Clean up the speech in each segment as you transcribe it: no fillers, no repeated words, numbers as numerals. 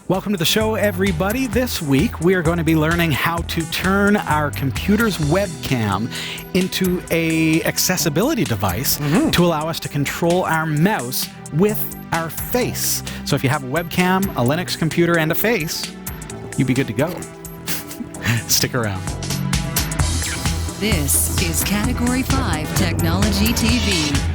Welcome to the show, everybody. This week, we are going to be learning how to turn our computer's webcam into a accessibility device to allow us to control our mouse with our face. So if you have a webcam, a Linux computer, and a face, you'd be good to go. Stick around. This is Category 5 Technology TV.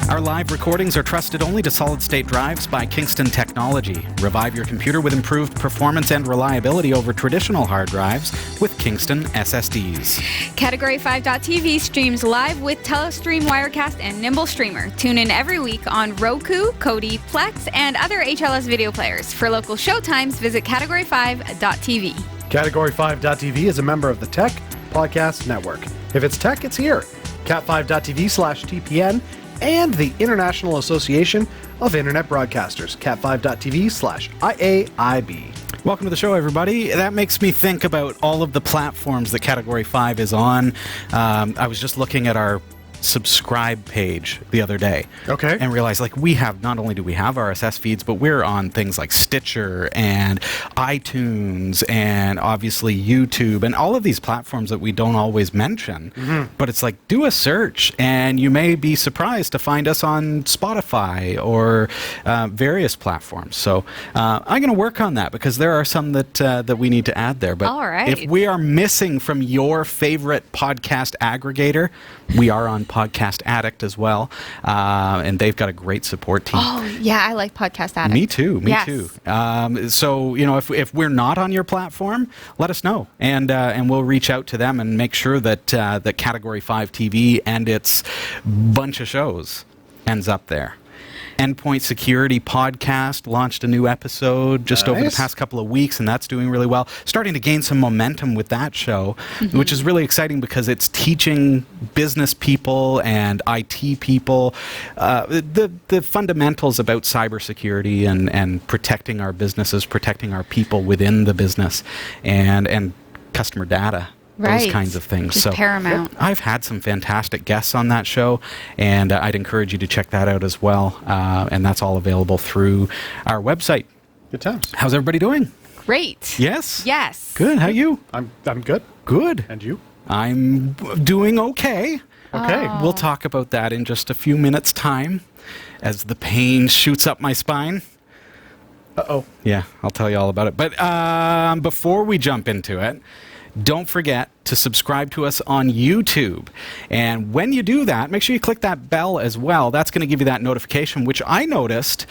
Our live recordings are trusted only to solid-state drives by Kingston Technology. Revive your computer with improved performance and reliability over traditional hard drives with Kingston SSDs. Category 5.tv streams live with Telestream, Wirecast, and Nimble Streamer. Tune in every week on Roku, Kodi, Plex, and other HLS video players. For local showtimes, visit category5.tv. Category 5.tv is a member of the Tech Podcast Network. If it's tech, it's here. cat5.tv/TPN and the International Association of Internet Broadcasters, cat5.tv/IAIB. Welcome to the show, everybody. That makes me think about all of the platforms that Category 5 is on. I was just looking at our subscribe page the other day. Okay. And realized, like, we have, not only do we have RSS feeds, but we're on things like Stitcher and iTunes and obviously YouTube and all of these platforms that we don't always mention. But it's like, do a search and you may be surprised to find us on Spotify or various platforms. So I'm going to work on that because there are some that we need to add there. But all right. If we are missing from your favorite podcast aggregator, we are on Podcast Addict as well, and they've got a great support team. Oh, yeah, I like Podcast Addict. Me too. Yes. Too. So, you know, if we're not on your platform, let us know, and we'll reach out to them and make sure that that Category 5 TV and its bunch of shows ends up there. Endpoint Security Podcast launched a new episode just over the past couple of weeks, and that's doing really well. Starting to gain some momentum with that show, which is really exciting because it's teaching business people and IT people the fundamentals about cybersecurity and protecting our businesses, protecting our people within the business, and customer data. Right. Those kinds of things. It's paramount. I've had some fantastic guests on that show, and I'd encourage you to check that out as well. And that's all available through our website. Good times. How's everybody doing? Great. Yes? Yes. Good. How are you? I'm good. Good. And you? I'm doing okay. Okay. We'll talk about that in just a few minutes' time as the pain shoots up my spine. Uh-oh. Yeah, I'll tell you all about it. But before we jump into it, don't forget to subscribe to us on YouTube. And when you do that, make sure you click that bell as well. That's going to give you that notification, which I noticed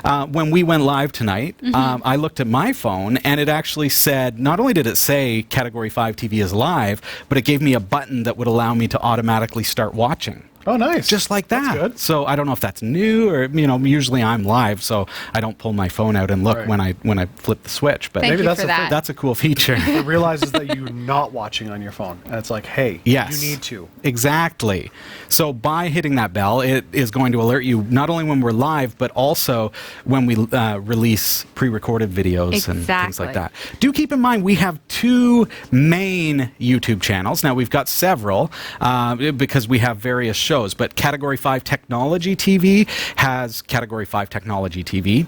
when we went live tonight. I looked at my phone, and it actually said, not only did it say Category 5 TV is live, but it gave me a button that would allow me to automatically start watching. Oh, nice. Just like that. That's good. So I don't know if that's new or, you know, usually I'm live, so I don't pull my phone out and look when I flip the switch. But Thank maybe you that's for that. that's a cool feature. It realizes that you're not watching on your phone. And it's like, hey, Yes. you need to. Exactly. So by hitting that bell, it is going to alert you not only when we're live, but also when we release pre-recorded videos and things like that. Do keep in mind, we have two main YouTube channels. Now, we've got several because we have various shows, but Category 5 Technology TV has Category 5 Technology TV.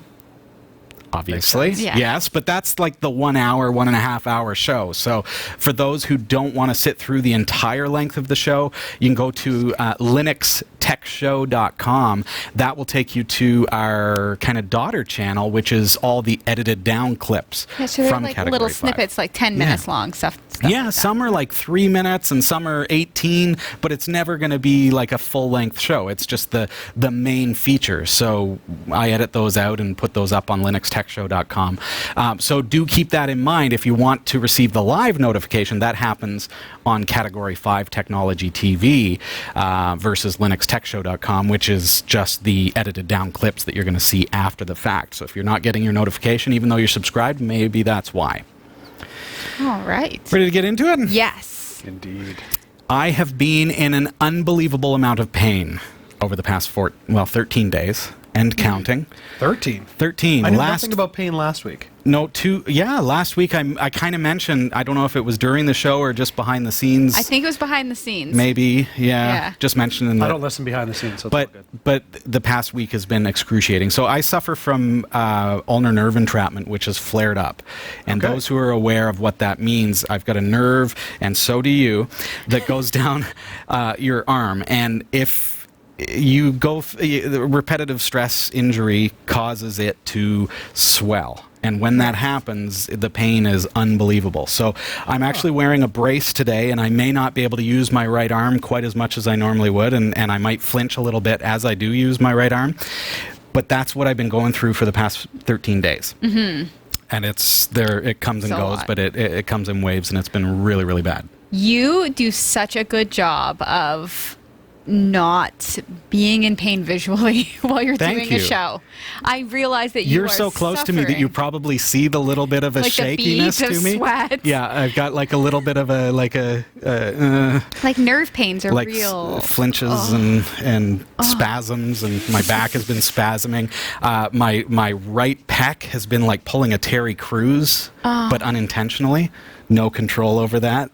Obviously. Yeah. Yes, but that's like the 1 hour, 1.5 hour show. So for those who don't want to sit through the entire length of the show, you can go to linuxtechshow.com. That will take you to our kind of daughter channel, which is all the edited down clips Yeah, so they're from like Category little 5. snippets, like 10 minutes long, stuff Yeah, like some are like 3 minutes and some are 18, but it's never going to be like a full-length show. It's just the main feature. So I edit those out and put those up on linuxtechshow.com. So do keep that in mind if you want to receive the live notification. That happens on Category 5 Technology TV versus linuxtechshow.com, which is just the edited down clips that you're going to see after the fact. So if you're not getting your notification, even though you're subscribed, maybe that's why. All right. Ready to get into it? Yes. Indeed. I have been in an unbelievable amount of pain over the past 13 days. and counting. 13. 13. I knew nothing about pain last week. No, 2. Yeah, last week I kind of mentioned, I don't know if it was during the show or just behind the scenes. I think it was behind the scenes. Maybe, yeah. Just mentioning that. I don't listen behind the scenes, so it's all good. But the past week has been excruciating. So I suffer from ulnar nerve entrapment, which has flared up. And those who are aware of what that means, I've got a nerve, and so do you, that goes down your arm. And if you go, repetitive stress injury causes it to swell. And when that happens, the pain is unbelievable. So I'm actually wearing a brace today, and I may not be able to use my right arm quite as much as I normally would, and I might flinch a little bit as I do use my right arm. But that's what I've been going through for the past 13 days. Mm-hmm. And it comes and goes, but it comes in waves, and it's been really, really bad. You do such a good job of not being in pain visually while you're doing a show. I realize that you're so close to me that you probably see the little bit of a shakiness to me. Sweat. Yeah, I've got like a little bit of a like nerve pains are like real. Flinches and spasms, and my back has been spasming. My right pec has been like pulling a Terry Crews, but unintentionally. No control over that.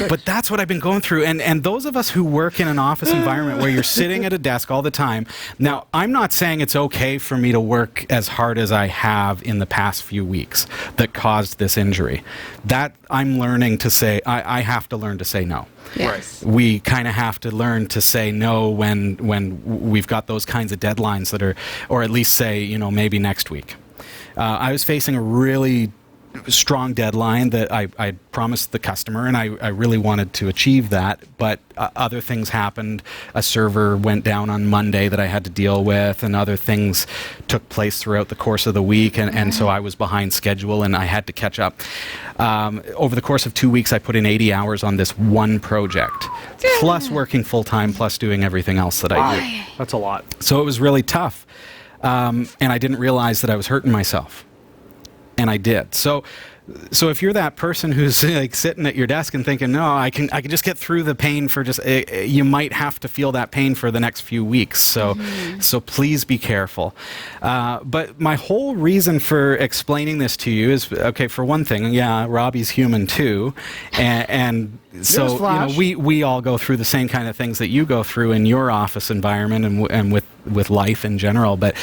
But that's what I've been going through. And those of us who work in an office environment where you're sitting at a desk all the time. Now, I'm not saying it's okay for me to work as hard as I have in the past few weeks that caused this injury. That I'm learning to say, I have to learn to say no. Yes. Right. We kind of have to learn to say no when we've got those kinds of deadlines that are, or at least say, maybe next week. I was facing a really strong deadline that I promised the customer, and I really wanted to achieve that, but other things happened. A server went down on Monday that I had to deal with, and other things took place throughout the course of the week, and so I was behind schedule, and I had to catch up. Over the course of 2 weeks, I put in 80 hours on this one project, plus working full-time, plus doing everything else that I do. That's a lot. So it was really tough, and I didn't realize that I was hurting myself. And I did. So if you're that person who's like sitting at your desk and thinking, no, I can just get through the pain for just, you might have to feel that pain for the next few weeks. So please be careful. But my whole reason for explaining this to you is, okay, for one thing, Robbie's human too, and so we all go through the same kind of things that you go through in your office environment and with life in general. But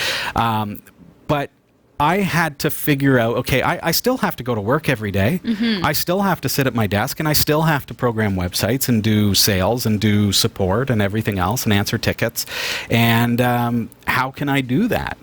I had to figure out, okay, I still have to go to work every day. Mm-hmm. I still have to sit at my desk, and I still have to program websites and do sales and do support and everything else and answer tickets. And how can I do that?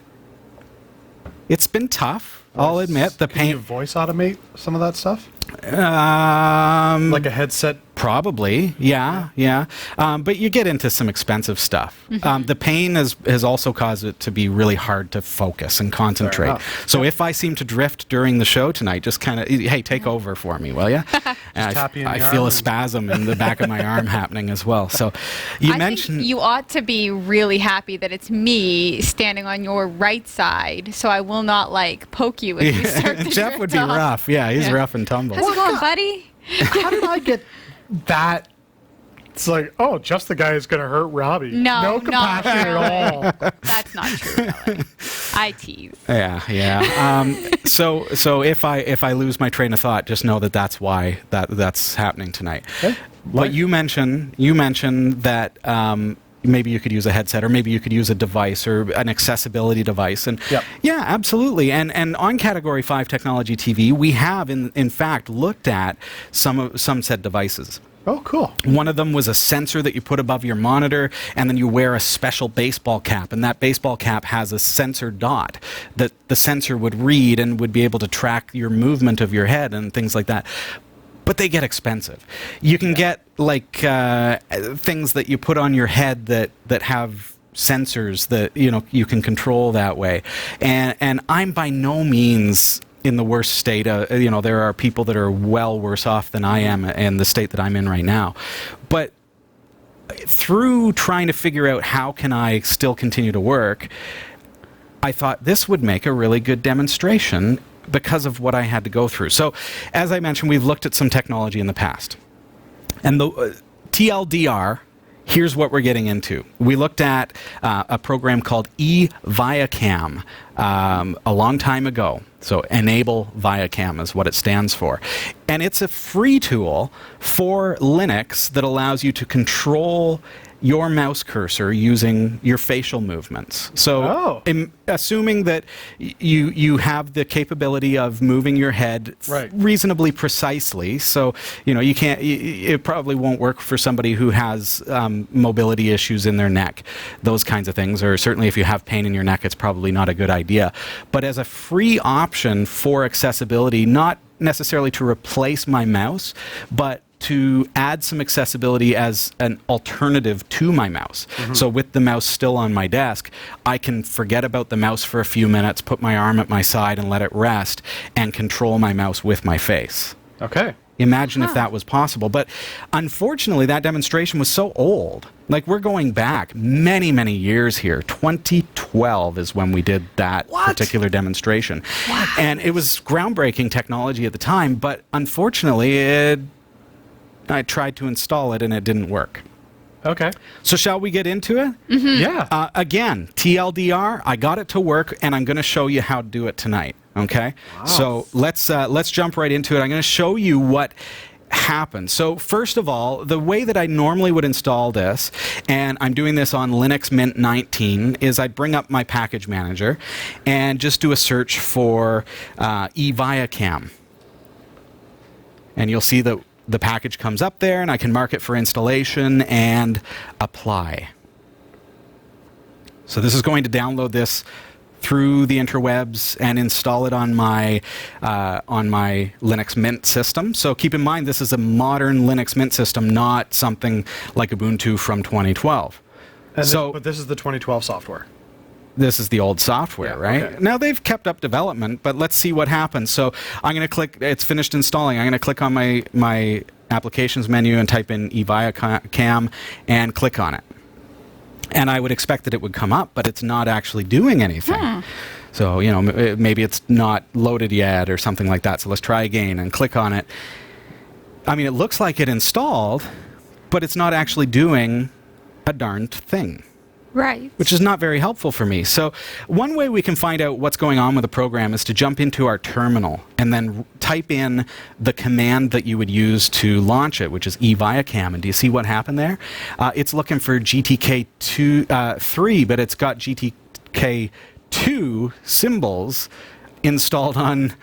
It's been tough, I'll admit. Can you voice automate some of that stuff? Like a headset? Probably, yeah. But you get into some expensive stuff. Mm-hmm. The pain has also caused it to be really hard to focus and concentrate. So if I seem to drift during the show tonight, just kind of, hey, take over for me, will you? I feel a spasm in the back of my arm happening as well. So you mentioned... think you ought to be really happy that it's me standing on your right side, so I will not, poke you if you start to Jeff would be rough. Yeah, he's rough and tumble. How's it going, buddy? How did I get that? It's like, oh, just the guy who's going to hurt Robbie. No compassion at all. That's not true, really. I tease. Yeah. So if I lose my train of thought, just know that's why that's happening tonight. Okay. But you mentioned that maybe you could use a headset, or maybe you could use a device or an accessibility device. And yeah, absolutely. And on Category 5 Technology TV, we have in fact looked at some said devices. Oh, cool. One of them was a sensor that you put above your monitor, and then you wear a special baseball cap, and that baseball cap has a sensor dot that the sensor would read and would be able to track your movement of your head and things like that. But they get expensive. You can get things that you put on your head that have sensors that you can control that way. And I'm by no means in the worst state. There are people that are well worse off than I am in the state that I'm in right now. But through trying to figure out how can I still continue to work, I thought this would make a really good demonstration because of what I had to go through. So, as I mentioned, we've looked at some technology in the past. And the TLDR, here's what we're getting into. We looked at a program called eViacam a long time ago. So Enable Viacam is what it stands for. And it's a free tool for Linux that allows you to control your mouse cursor using your facial movements. So assuming that you have the capability of moving your head reasonably precisely, so you can't, it probably won't work for somebody who has mobility issues in their neck, those kinds of things, or certainly if you have pain in your neck, it's probably not a good idea. But as a free option for accessibility, not necessarily to replace my mouse, but to add some accessibility as an alternative to my mouse. So with the mouse still on my desk, I can forget about the mouse for a few minutes, put my arm at my side and let it rest, and control my mouse with my face. Okay. Imagine if that was possible. But unfortunately, that demonstration was so old. Like, we're going back many, many years here. 2012 is when we did that particular demonstration. And it was groundbreaking technology at the time, but unfortunately, I tried to install it and it didn't work. Okay. So shall we get into it? Yeah. Again, TLDR, I got it to work, and I'm going to show you how to do it tonight. Okay? Wow. So let's jump right into it. I'm going to show you what happened. So first of all, the way that I normally would install this, and I'm doing this on Linux Mint 19, is I'd bring up my package manager and just do a search for eViacam. And you'll see that the package comes up there, and I can mark it for installation and apply. So this is going to download this through the interwebs and install it on my Linux Mint system. So keep in mind, this is a modern Linux Mint system, not something like Ubuntu from 2012. But this is the 2012 software. This is the old software, right? Okay. Now, they've kept up development, but let's see what happens. So I'm going to click, it's finished installing. I'm going to click on my applications menu and type in eViacam and click on it. And I would expect that it would come up, but it's not actually doing anything. So, maybe it's not loaded yet or something like that. So let's try again and click on it. I mean, it looks like it installed, but it's not actually doing a darned thing. Right. Which is not very helpful for me. So one way we can find out what's going on with the program is to jump into our terminal and then type in the command that you would use to launch it, which is eViacam. And do you see what happened there? It's looking for GTK3, but it's got GTK2 symbols installed on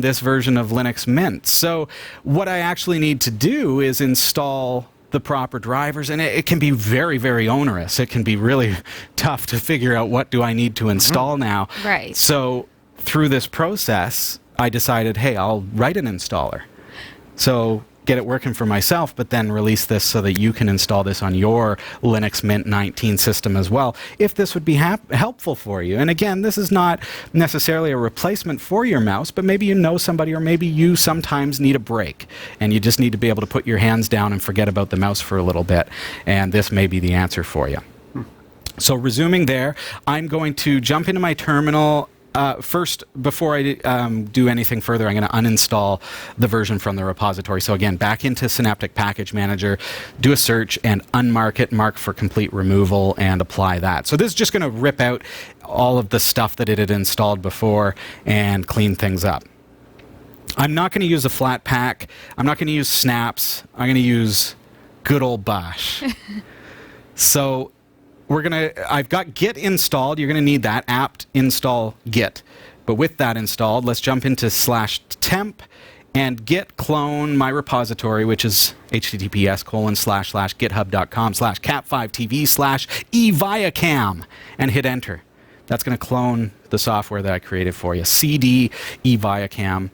this version of Linux Mint. So what I actually need to do is install the proper drivers, and it can be very, very onerous. It can be really tough to figure out what do I need to install now. Right. So through this process, I decided, hey, I'll write an installer. So get it working for myself, but then release this so that you can install this on your Linux Mint 19 system as well, if this would be helpful for you. And again, this is not necessarily a replacement for your mouse, but maybe you know somebody, or maybe you sometimes need a break, and you just need to be able to put your hands down and forget about the mouse for a little bit, and this may be the answer for you. So resuming there, I'm going to jump into my terminal. First, before I do anything further, I'm going to uninstall the version from the repository. So again, back into Synaptic Package Manager, do a search and unmark it, mark for complete removal, and apply that. So this is just going to rip out all of the stuff that it had installed before and clean things up. I'm not going to use a flat pack. I'm not going to use snaps. I'm going to use good old Bash. So I've got Git installed. You're going to need that, apt install Git. But with that installed, let's jump into /temp and git clone my repository, which is https://github.com/cat5tv/eViacam, and hit enter. That's going to clone the software that I created for you, cd eViacam.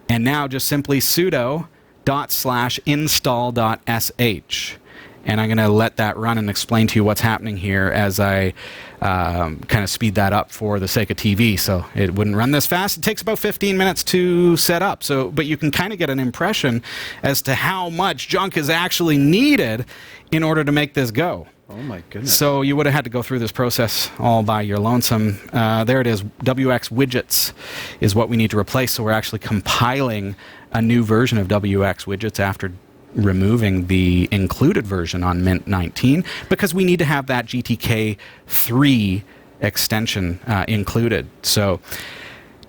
And now just simply sudo /install.sh. And I'm going to let that run and explain to you what's happening here as I kind of speed that up for the sake of TV. So it wouldn't run this fast. It takes about 15 minutes to set up. But you can kind of get an impression as to how much junk is actually needed in order to make this go. Oh my goodness. So you would have had to go through this process all by your lonesome. There it is. WX widgets is what we need to replace. So we're actually compiling a new version of WX widgets after removing the included version on Mint 19 because we need to have that GTK 3 extension included. So,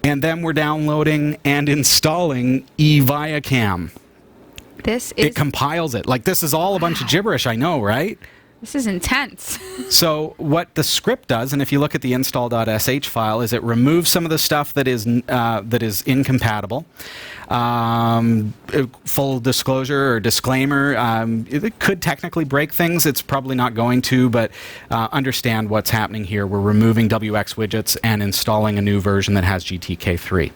and then we're downloading and installing eViacam. It compiles it. Like, this is all a bunch of gibberish, I know, right? This is intense. So what the script does, and if you look at the install.sh file, is it removes some of the stuff that is incompatible. Full disclosure or disclaimer, it could technically break things. It's probably not going to, but understand what's happening here. We're removing WX widgets and installing a new version that has GTK3.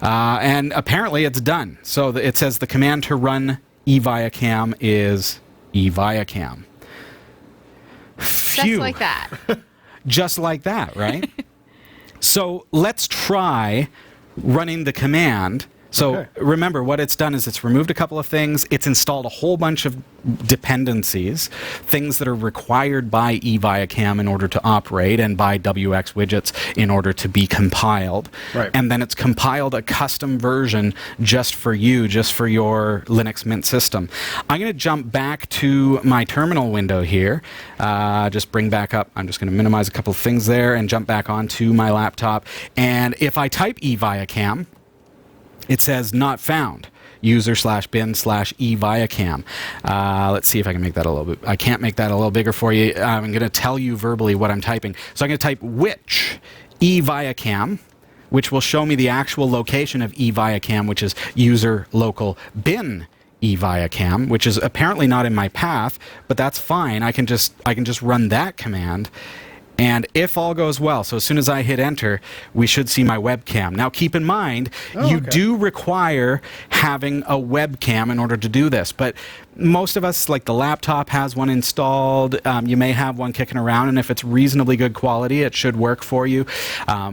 And apparently it's done. So it says the command to run eViacam is eViacam. Just like that. Just like that, right? So let's try running the command. So remember, what it's done is it's removed a couple of things. It's installed a whole bunch of dependencies, things that are required by eViacam in order to operate and by WX widgets in order to be compiled. Right. And then it's compiled a custom version just for you, just for your Linux Mint system. I'm going to jump back to my terminal window here. Just bring back up. I'm just going to minimize a couple of things there and jump back onto my laptop. And if I type eViacam, it says not found, user/bin/eViacam. Let's see if I can make that a little bit. I can't make that a little bigger for you. I'm going to tell you verbally what I'm typing. So I'm going to type which eViacam, which will show me the actual location of eViacam, which is user local bin eViacam, which is apparently not in my path, but that's fine. I can just run that command. And if all goes well, so as soon as I hit enter, we should see my webcam. Now, keep in mind, you do require having a webcam in order to do this. But most of us, like the laptop has one installed. You may have one kicking around, and if it's reasonably good quality, it should work for you.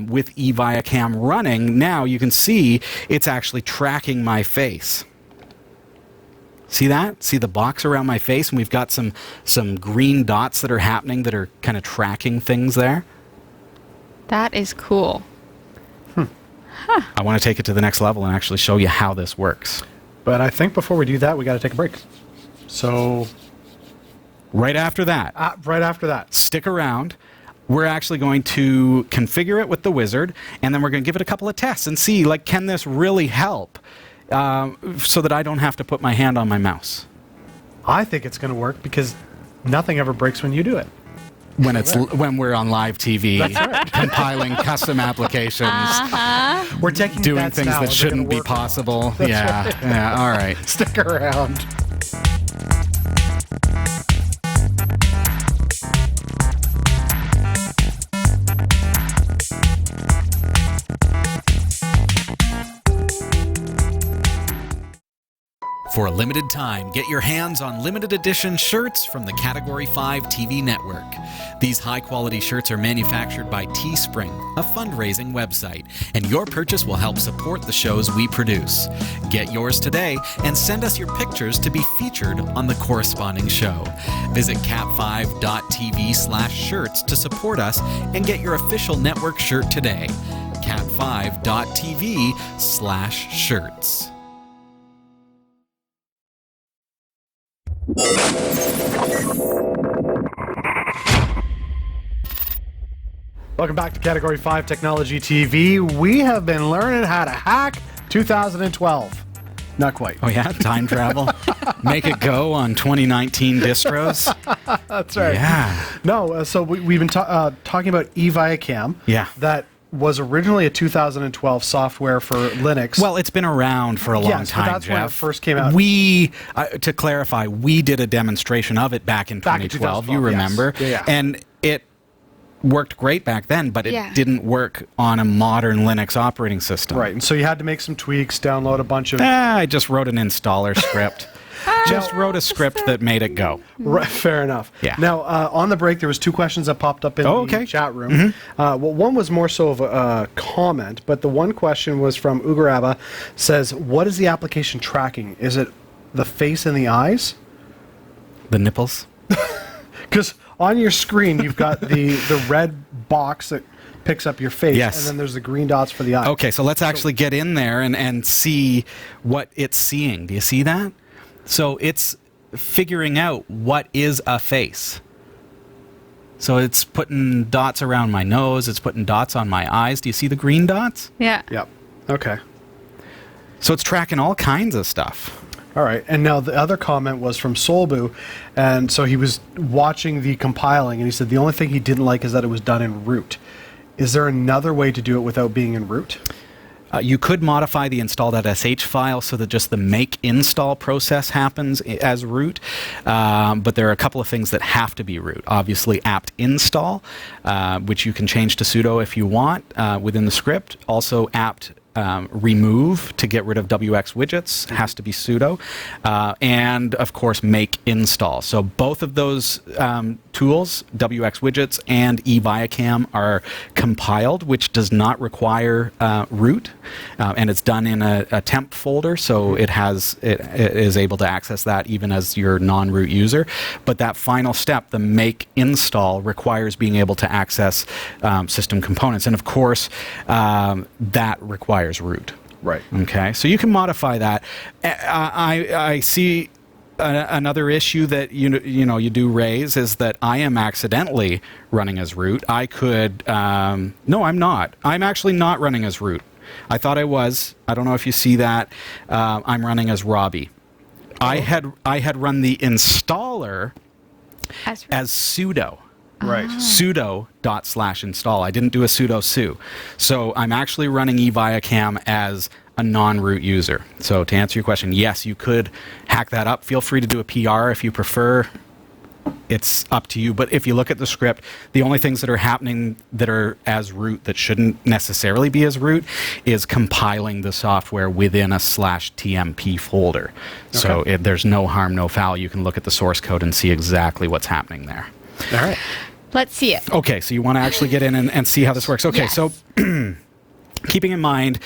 With eViacam running, now you can see it's actually tracking my face. See that? See the box around my face? And we've got some green dots that are happening that are kind of tracking things there. That is cool. I want to take it to the next level and actually show you how this works. But I think before we do that, we got to take a break. So right after that. Stick around. We're actually going to configure it with the wizard, and then we're going to give it a couple of tests and see, like, can this really help? So that I don't have to put my hand on my mouse. I think it's going to work because nothing ever breaks when you do it. When we're on live TV, compiling custom applications, we're taking doing things that shouldn't be possible. Yeah. All right. Stick around. For a limited time, get your hands on limited edition shirts from the Category 5 TV network. These high-quality shirts are manufactured by Teespring, a fundraising website, and your purchase will help support the shows we produce. Get yours today and send us your pictures to be featured on the corresponding show. Visit cat5.tv/shirts to support us and get your official network shirt today. cat5.tv/shirts. Welcome back to Category 5 Technology TV. We have been learning how to hack 2012. Not quite. Oh yeah, time travel. Make it go on 2019 distros. That's right. Yeah. No, so we've been talking about eViacam. Yeah. That was originally a 2012 software for Linux. Well, it's been around for a long time, that's Jeff. when it first came out. We, to clarify, we did a demonstration of it back in 2012. You remember? Yes. Yeah. And it worked great back then, but it didn't work on a modern Linux operating system. Right, and so you had to make some tweaks, download a bunch of... I just wrote an installer script. Just wrote a script that made it go. Right, fair enough. Yeah. Now, on the break, there was two questions that popped up in the chat room. Mm-hmm. Well, one was more so of a comment, but the one question was from Ugaraba, says, what is the application tracking? Is it the face and the eyes? The nipples? Because on your screen, you've got the red box that picks up your face, and then there's the green dots for the eyes. Okay, so let's actually get in there and see what it's seeing. Do you see that? So it's figuring out what is a face. So it's putting dots around my nose. It's putting dots on my eyes. Do you see the green dots? Yeah. Yep. Okay. So it's tracking all kinds of stuff. All right. And now the other comment was from Solbu. And so he was watching the compiling, and he said the only thing he didn't like is that it was done in root. Is there another way to do it without being in root? You could modify the install.sh file so that just the make install process happens as root, but there are a couple of things that have to be root. Obviously, apt install, which you can change to sudo if you want within the script. Also, apt remove to get rid of WX widgets has to be sudo, and of course make install. So both of those tools, WX widgets and eViacam, are compiled, which does not require root, and it's done in a temp folder, so it is able to access that even as your non-root user. But that final step, the make install, requires being able to access system components, and of course that requires root. Right. Okay, so you can modify that. I see another issue that you do raise is that I am accidentally running as root. I could no, I'm not. I'm actually not running as root. I thought I was. I don't know if you see that. I'm running as Robbie. Oh. I had run the installer as sudo. Right. Sudo./install. I didn't do a sudo su. So I'm actually running eViacam as a non-root user. So to answer your question, yes, you could hack that up. Feel free to do a PR if you prefer. It's up to you. But if you look at the script, the only things that are happening that are as root that shouldn't necessarily be as root is compiling the software within a /tmp folder. Okay. So there's no harm, no foul. You can look at the source code and see exactly what's happening there. All right. Let's see it. Okay, so you want to actually get in and see how this works. Okay, yes. So keeping in mind,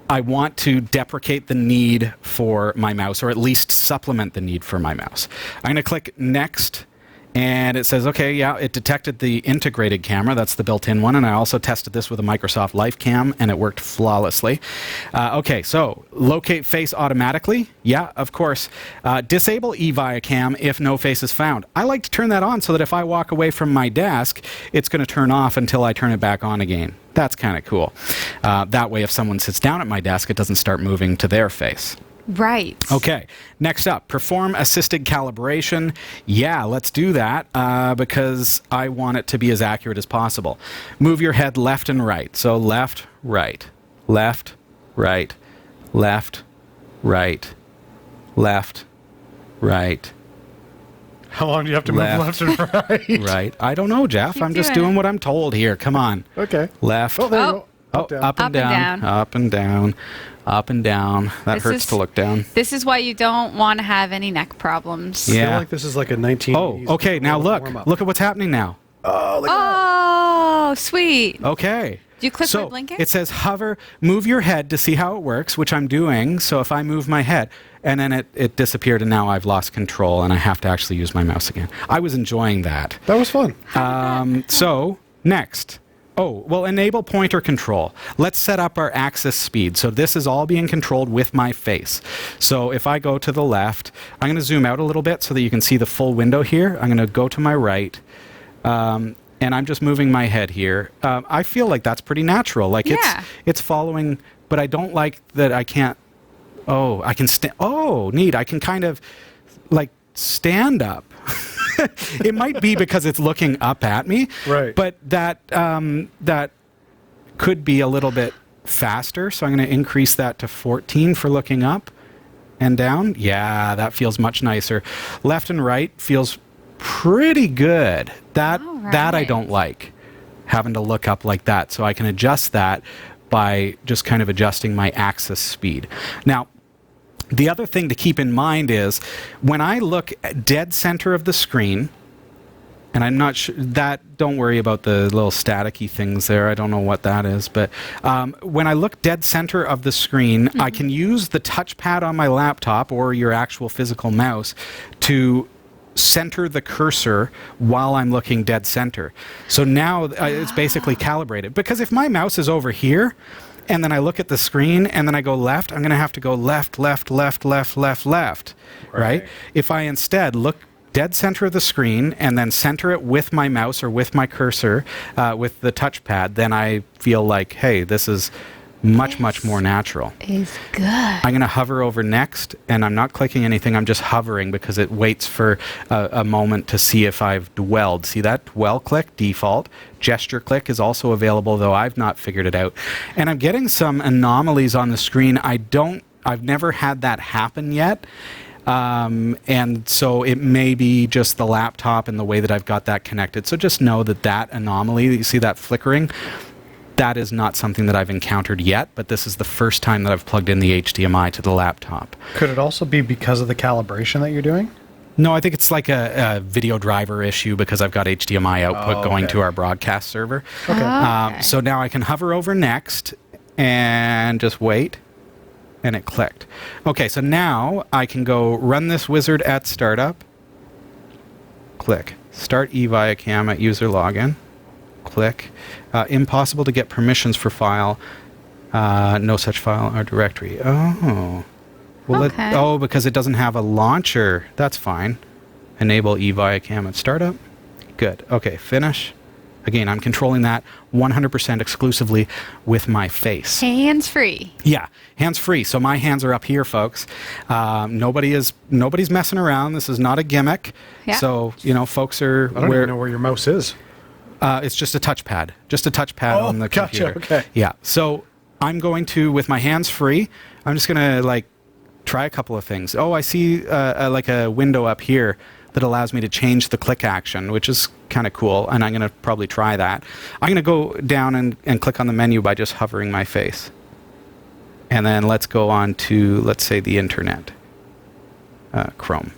I want to deprecate the need for my mouse, or at least supplement the need for my mouse. I'm going to click Next, and it says, okay, yeah, it detected the integrated camera. That's the built-in one, and I also tested this with a Microsoft LifeCam, and it worked flawlessly. Okay, so locate face automatically. Yeah, of course. Disable eViacam if no face is found. I like to turn that on so that if I walk away from my desk, it's going to turn off until I turn it back on again. That's kind of cool. That way, if someone sits down at my desk, it doesn't start moving to their face. Right. Okay. Next up, perform assisted calibration. Yeah, let's do that because I want it to be as accurate as possible. Move your head left and right. So left, right, left, right, left, right, left, right. How long do you have to move left and right? Right. I don't know, Jeff. I'm just doing what I'm told here. Come on. Okay. Left. Oh, there you go. Up and down. Up and down. Up and down. That hurts to look down. This is why you don't want to have any neck problems. Yeah. I feel like this is like a 1980s. Oh, okay. Now look. Look at what's happening now. Oh, look at that. Oh, sweet. Okay. Do you click my blinker? It says hover, move your head to see how it works, which I'm doing. So if I move my head, and then it disappeared, and now I've lost control, and I have to actually use my mouse again. I was enjoying that. That was fun. So next. Oh, well, enable pointer control. Let's set up our axis speed. So this is all being controlled with my face. So if I go to the left, I'm going to zoom out a little bit so that you can see the full window here. I'm going to go to my right, and I'm just moving my head here. I feel like that's pretty natural. Like it's following, but I don't like that I can't. Oh, I can stand. Oh, neat. I can kind of like stand up. It might be because it's looking up at me, right? But that could be a little bit faster. So I'm going to increase that to 14 for looking up and down. Yeah, that feels much nicer. Left and right feels pretty good. That I don't like, having to look up like that. So I can adjust that by just kind of adjusting my axis speed. Now, the other thing to keep in mind is when I look at dead center of the screen, and I'm not sure that, don't worry about the little staticky things there. I don't know what that is. But when I look dead center of the screen, I can use the touchpad on my laptop or your actual physical mouse to center the cursor while I'm looking dead center. So now it's basically calibrated. Because if my mouse is over here, and then I look at the screen, and then I go left, I'm going to have to go left, left, left, left, left, left, right? If I instead look dead center of the screen and then center it with my mouse or with my cursor, with the touchpad, then I feel like, hey, this is much more natural. Is good. I'm going to hover over next, and I'm not clicking anything. I'm just hovering because it waits for a moment to see if I've dwelled. See that? Dwell click, default. Gesture click is also available, though I've not figured it out. And I'm getting some anomalies on the screen. I've never had that happen yet. And so it may be just the laptop and the way that I've got that connected. So just know that anomaly, you see that flickering, that is not something that I've encountered yet, but this is the first time that I've plugged in the HDMI to the laptop. Could it also be because of the calibration that you're doing? No, I think it's like a video driver issue because I've got HDMI output going to our broadcast server. Okay. So now I can hover over next and just wait, and it clicked. Okay, so now I can go run this wizard at startup, click, start eViacam at user login, click, impossible to get permissions for file, no such file or directory. Oh. Well, because it doesn't have a launcher. That's fine. Enable eViacam at startup. Good. Okay, finish. Again, I'm controlling that 100% exclusively with my face. Hands-free. Yeah, hands-free. So my hands are up here, folks. Nobody's messing around. This is not a gimmick. Yeah. So, folks are... I don't even know where your mouse is. It's just a touchpad. Just a touchpad on the computer. Gotcha, okay. Yeah. So I'm going to, with my hands free, I'm just going to try a couple of things. Oh, I see a window up here that allows me to change the click action, which is kind of cool, and I'm going to probably try that. I'm going to go down and click on the menu by just hovering my face. And then let's go on to, let's say, the internet. Chrome.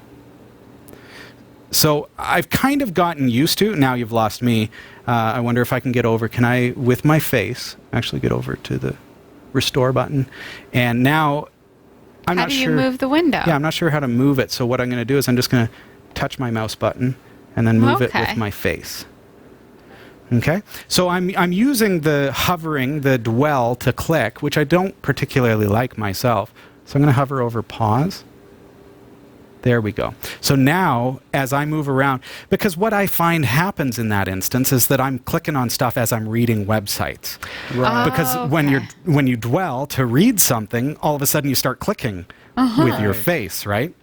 So I've kind of gotten used to, now you've lost me, I wonder if I can get over, can I, with my face, actually get over to the restore button, and now I'm not sure. How do you move the window? Yeah, I'm not sure how to move it, so what I'm going to do is I'm just going to touch my mouse button and then move it with my face. Okay, so I'm using the hovering, the dwell to click, which I don't particularly like myself, so I'm going to hover over pause. There we go. So now, as I move around, because what I find happens in that instance is that I'm clicking on stuff as I'm reading websites. Right. Because when you dwell to read something, all of a sudden you start clicking with your face, right?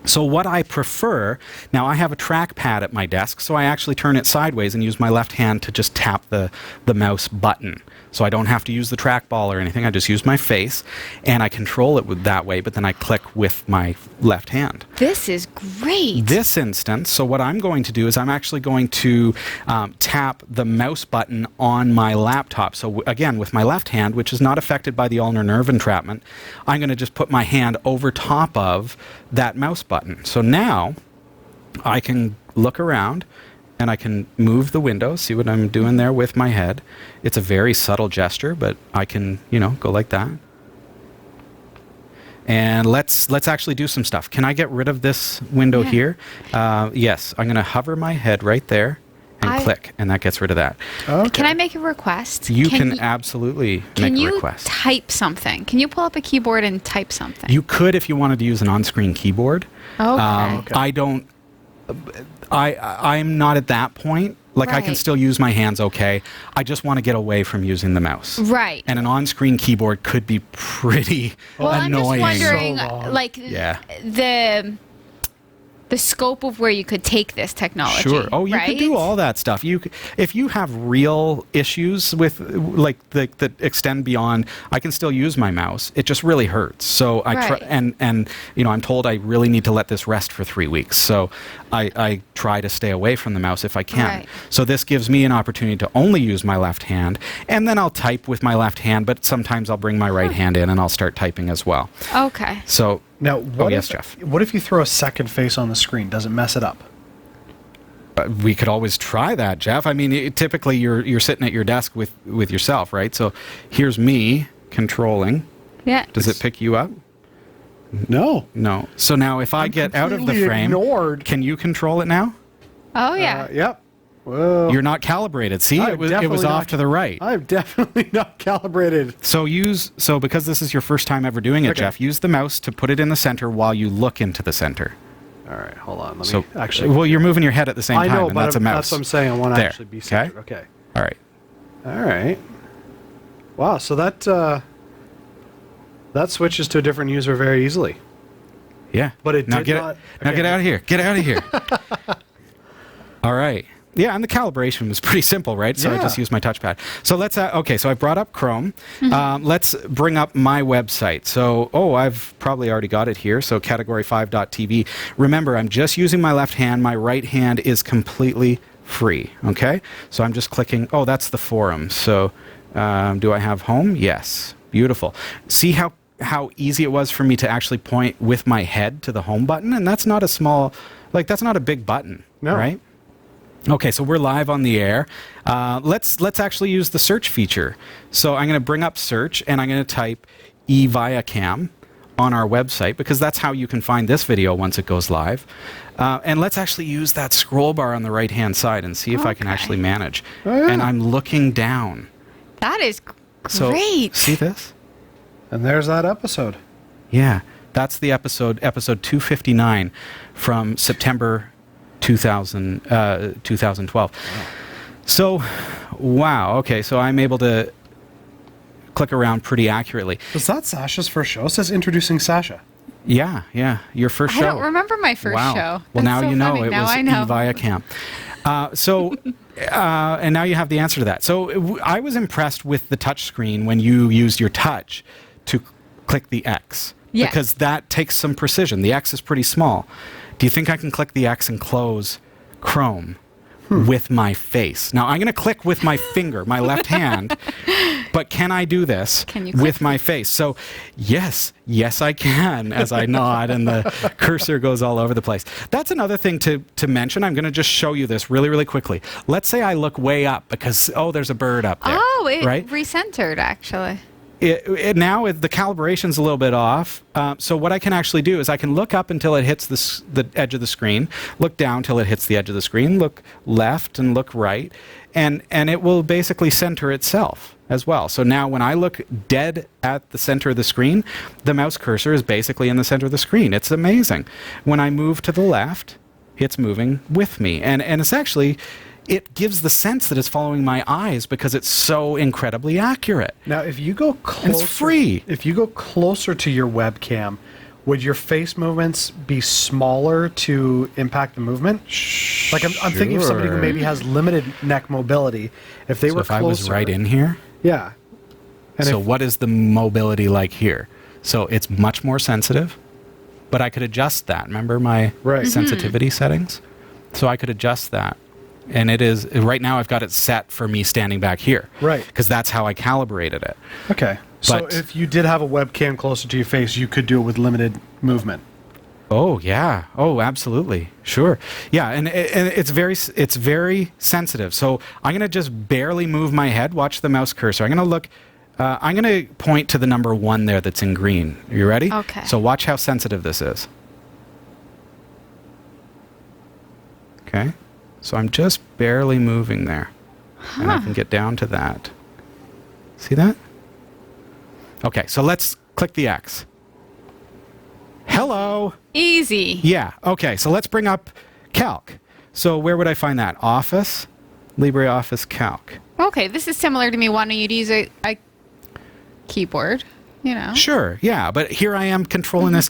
So what I prefer, now I have a trackpad at my desk, so I actually turn it sideways and use my left hand to just tap the mouse button. So I don't have to use the trackball or anything. I just use my face, and I control it that way, but then I click with my left hand. This is great. This instance, so what I'm going to do is I'm actually going to tap the mouse button on my laptop. So again, with my left hand, which is not affected by the ulnar nerve entrapment, I'm going to just put my hand over top of that mouse button. So now I can look around and I can move the window, see what I'm doing there with my head. It's a very subtle gesture, but I can, go like that. And let's actually do some stuff. Can I get rid of this window here? Yes, I'm going to hover my head right there and click, and that gets rid of that. Okay. Can I make a request? You can absolutely make a request. Can you type something? Can you pull up a keyboard and type something? You could if you wanted to use an on-screen keyboard. Okay. I'm not at that point. I can still use my hands okay. I just want to get away from using the mouse. Right. And an on-screen keyboard could be pretty annoying. I'm just wondering, the scope of where you could take this technology. Sure. Oh, you could do all that stuff. If you have real issues with that extend beyond, I can still use my mouse. It just really hurts. So I try, and I'm told I really need to let this rest for 3 weeks. So I try to stay away from the mouse if I can. Right. So this gives me an opportunity to only use my left hand, and then I'll type with my left hand, but sometimes I'll bring my right hand in and I'll start typing as well. Okay. So now, yes, Jeff. What if you throw a second face on the screen? Does it mess it up? We could always try that, Jeff. I mean, typically you're sitting at your desk with yourself, right? So here's me controlling. Yeah. Does it pick you up? No. No. So now if I get out of the frame, ignored. Can you control it now? Oh, yeah. Yep. Whoa. You're not calibrated. See, it was off to the right. I'm definitely not calibrated. So because this is your first time ever doing it, Okay. Jeff, use the mouse to put it in the center while you look into the center. All right, hold on. Let me actually. Well, you're moving your head at the same I time, know, and but that's a mouse. that's what I'm saying. I want to There. actually be centered. Okay. All right. All right. Wow. So that switches to a different user very easily. Yeah. But it now did get not. Now okay. get out of here. Get out of here. All right. Yeah, and the calibration was pretty simple, right? So I just Yeah. used my touchpad. So let's, okay, so I brought up Chrome. Let's bring up my website. So, I've probably already got it here. So category5.tv. Remember, I'm just using my left hand. My right hand is completely free, okay? So I'm just clicking, that's the forum. So do I have home? Yes. Beautiful. See how easy it was for me to actually point with my head to the home button? And that's not a small, that's not a big button, No. right? Okay, so we're live on the air. Let's actually use the search feature. So I'm going to bring up search, and I'm going to type eViacam on our website, because that's how you can find this video once it goes live. And let's actually use that scroll bar on the right-hand side and see if I can actually manage. Oh, yeah. And I'm looking down. That is So, great. see this? And there's that episode. Yeah, that's the episode 259 from September 2012. Wow. So, wow. Okay, so I'm able to click around pretty accurately. Was that Sasha's first show? It says introducing Sasha. Yeah, your first I show. don't remember my first Wow. show. Well, That's now so you know funny. it Now was I know. eViacam. And now you have the answer to that. So I was impressed with the touch screen when you used your touch to click the X. Yes. Because that takes some precision. The X is pretty small. Do you think I can click the X and close Chrome with my face? Now, I'm going to click with my finger, my left hand, but can I do this Can you click with my face? So, yes, I can, as I nod and the cursor goes all over the place. That's another thing to mention. I'm going to just show you this really, really quickly. Let's say I look way up because, there's a bird up there. Oh, it right? recentered, actually. Now the calibration's a little bit off. So what I can actually do is I can look up until it hits the edge of the screen, look down till it hits the edge of the screen, look left and look right, and it will basically center itself as well. So now when I look dead at the center of the screen, the mouse cursor is basically in the center of the screen. It's amazing. When I move to the left, it's moving with me. And it's actually... it gives the sense that it's following my eyes because it's so incredibly accurate. Now, if you go closer, it's free. If you go closer to your webcam, would your face movements be smaller to impact the movement? Like I'm thinking of somebody who maybe has limited neck mobility. If they were if closer, I was right in here, yeah. And so what is the mobility like here? So it's much more sensitive, but I could adjust that. Remember my sensitivity settings? So I could adjust that. And it is, right now I've got it set for me standing back here. Right. Because that's how I calibrated it. Okay. So But- if you did have a webcam closer to your face, you could do it with limited movement. Oh, yeah. Oh, absolutely. Sure. Yeah, and it's very sensitive. So I'm going to just barely move my head. Watch the mouse cursor. I'm going to look, I'm going to point to the number 1 there that's in green. Are you ready? Okay. So watch how sensitive this is. Okay. So I'm just barely moving there. And I can get down to that. See that? Okay, so let's click the X. Hello. Easy. Yeah, okay, so let's bring up Calc. So where would I find that? Office, LibreOffice Calc. Okay, this is similar to me wanting you to use a keyboard, Sure, yeah, but here I am controlling this.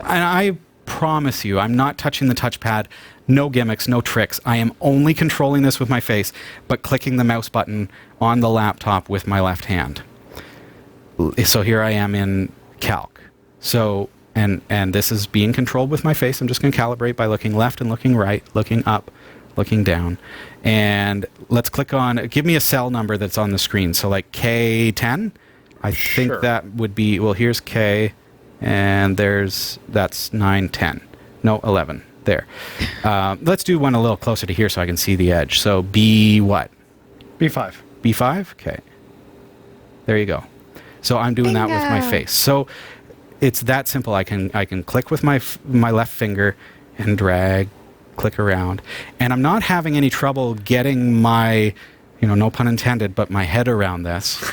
And I promise you, I'm not touching the touchpad. No gimmicks, no tricks. I am only controlling this with my face, but clicking the mouse button on the laptop with my left hand. So here I am in Calc. So, and this is being controlled with my face. I'm just going to calibrate by looking left and looking right, looking up, looking down. And let's click on, give me a cell number that's on the screen. So like K10, I think that would be, well, here's K, and that's 9, 10. No, 11. There. Let's do one a little closer to here so I can see the edge. So B what? B5. B5? Okay. There you go. So I'm doing that with my face. So it's that simple. I can click with my left finger and drag, click around, and I'm not having any trouble getting my, no pun intended, but my head around this.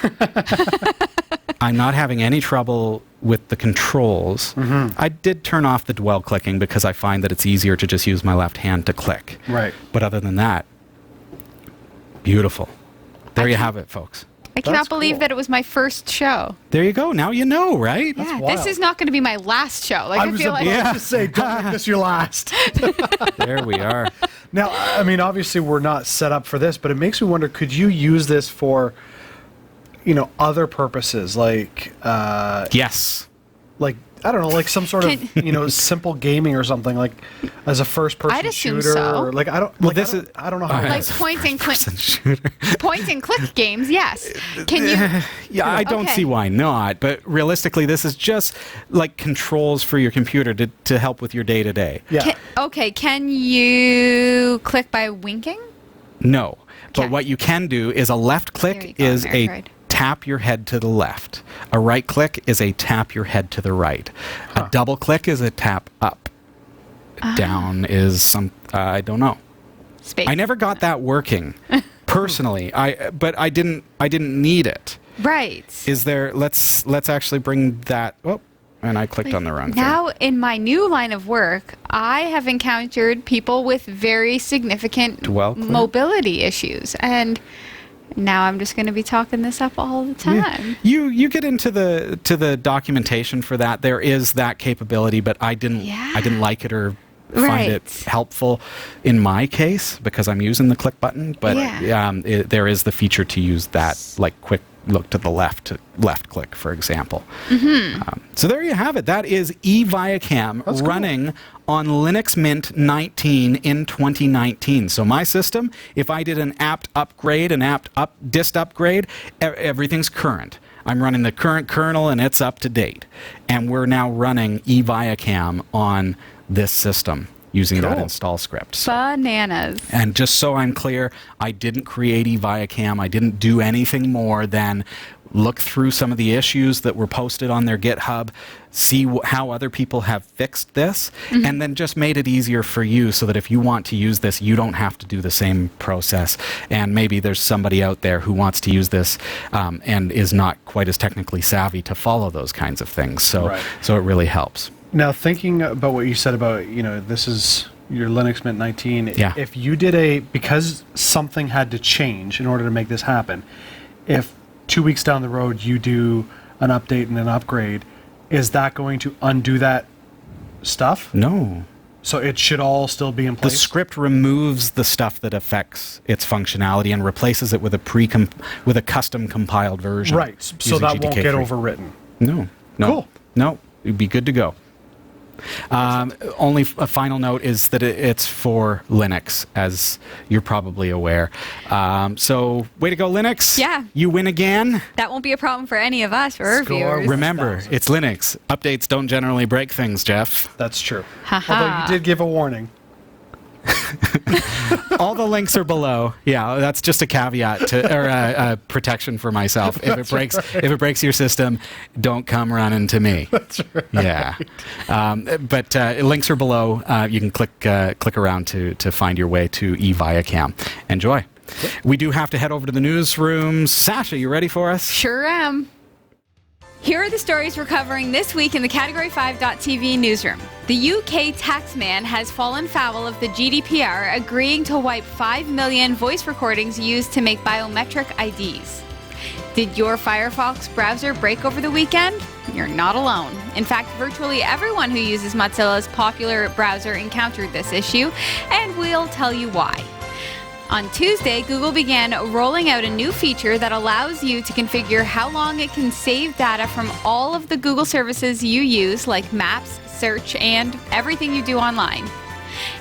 I'm not having any trouble with the controls. I did turn off the dwell clicking because I find that it's easier to just use my left hand to click. Right. But other than that, beautiful. There you have it, folks. I cannot believe that it was my first show. There you go. Now you know, right? Yeah, this is not going to be my last show. Like, I feel like about to say, don't make this your last. There we are. Now, I mean, obviously we're not set up for this, but it makes me wonder, could you use this for, other purposes? Like, yes. Like, I don't know, like some sort of, simple gaming or something, like as a first-person shooter. So. Or, like, I don't. Well, like, I don't know how. Like point and click games. Yes. Can you? Yeah, I don't see why not. But realistically, this is just like controls for your computer to help with your day-to-day. Yeah. Can you click by winking? No. But what you can do is a left click is a tap your head to the left. A right click is a tap your head to the right. A double click is a tap up. Down is some, I don't know. Space. I never got that working personally. But I didn't need it. Right. Is there, let's actually bring that, and I clicked on the wrong thing. Now, in my new line of work, I have encountered people with very significant mobility issues. And now I'm just going to be talking this up all the time. Yeah. You get into the documentation for that. There is that capability, but I didn't like it or find it helpful in my case because I'm using the click button. But there is the feature to use that, like quick look to the left click, for example. So there you have it. That is eViacam running on Linux Mint 19 in 2019. So my system, if I did an apt upgrade, dist upgrade, everything's current. I'm running the current kernel and it's up to date. And we're now running eViacam on this system using that install script. So, bananas. And just so I'm clear, I didn't create eViacam. I didn't do anything more than look through some of the issues that were posted on their GitHub, see how other people have fixed this, and then just made it easier for you so that if you want to use this, you don't have to do the same process. And maybe there's somebody out there who wants to use this and is not quite as technically savvy to follow those kinds of things. So, so it really helps. Now, thinking about what you said about, this is your Linux Mint 19. Yeah. If you did because something had to change in order to make this happen, if 2 weeks down the road you do an update and an upgrade, is that going to undo that stuff? No. So it should all still be in place? The script removes the stuff that affects its functionality and replaces it with a custom compiled version. Right. So that won't get overwritten? No. Cool. No. It'd be good to go. Only a final note is that it's for Linux, as you're probably aware. So, way to go, Linux. Yeah. You win again. That won't be a problem for any of us or our viewers. Remember, it's Linux. Updates don't generally break things, Jeff. That's true. Although you did give a warning. All the links are below. Yeah, that's just a caveat or a protection for myself. If it breaks your system, don't come running to me. That's right. Yeah, but links are below. You can click around to find your way to eViacam. Enjoy. Yep. We do have to head over to the newsroom. Sasha, you ready for us? Sure am. Here are the stories we're covering this week in the Category 5.tv newsroom. The UK taxman has fallen foul of the GDPR, agreeing to wipe 5 million voice recordings used to make biometric IDs. Did your Firefox browser break over the weekend? You're not alone. In fact, virtually everyone who uses Mozilla's popular browser encountered this issue, and we'll tell you why. On Tuesday, Google began rolling out a new feature that allows you to configure how long it can save data from all of the Google services you use, like Maps, Search, and everything you do online.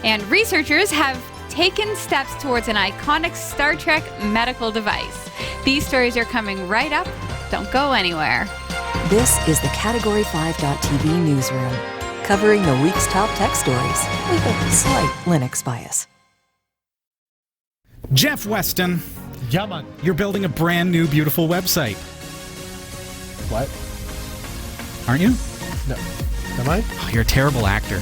And researchers have taken steps towards an iconic Star Trek medical device. These stories are coming right up. Don't go anywhere. This is the Category 5.tv newsroom, covering the week's top tech stories with a slight Linux bias. Jeff Weston. Yeah, man. You're building a brand new, beautiful website. What? Aren't you? No. Am I? Oh, you're a terrible actor.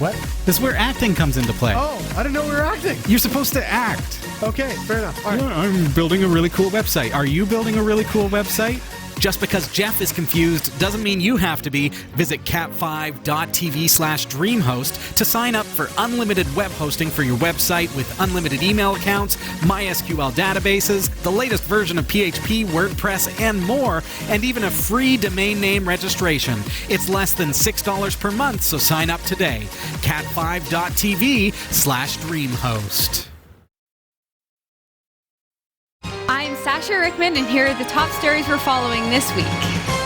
What? This is where acting comes into play. Oh, I didn't know we were acting. You're supposed to act. Okay, fair enough. All right. Yeah, I'm building a really cool website. Are you building a really cool website? Just because Jeff is confused doesn't mean you have to be. Visit cat5.tv/dreamhost to sign up for unlimited web hosting for your website with unlimited email accounts, MySQL databases, the latest version of PHP, WordPress, and more, and even a free domain name registration. It's less than $6 per month, so sign up today. cat5.tv/dreamhost. I'm Sasha Rickman, and here are the top stories we're following this week.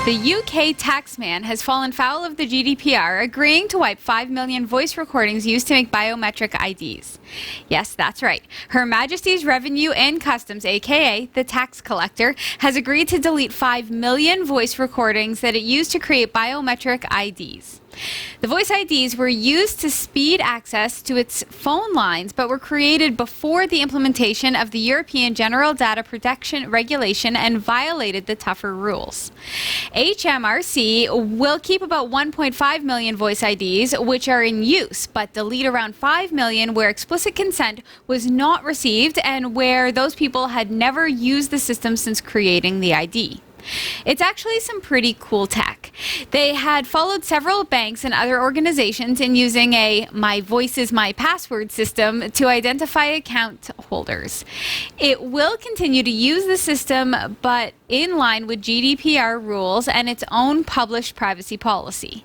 The UK taxman has fallen foul of the GDPR, agreeing to wipe 5 million voice recordings used to make biometric IDs. Yes, that's right. Her Majesty's Revenue and Customs, aka the tax collector, has agreed to delete 5 million voice recordings that it used to create biometric IDs. The voice IDs were used to speed access to its phone lines, but were created before the implementation of the European General Data Protection Regulation and violated the tougher rules. HMRC will keep about 1.5 million voice IDs, which are in use, but delete around 5 million where explicit consent was not received and where those people had never used the system since creating the ID. It's actually some pretty cool tech. They had followed several banks and other organizations in using a My Voice is My Password system to identify account holders. It will continue to use the system, but in line with GDPR rules and its own published privacy policy.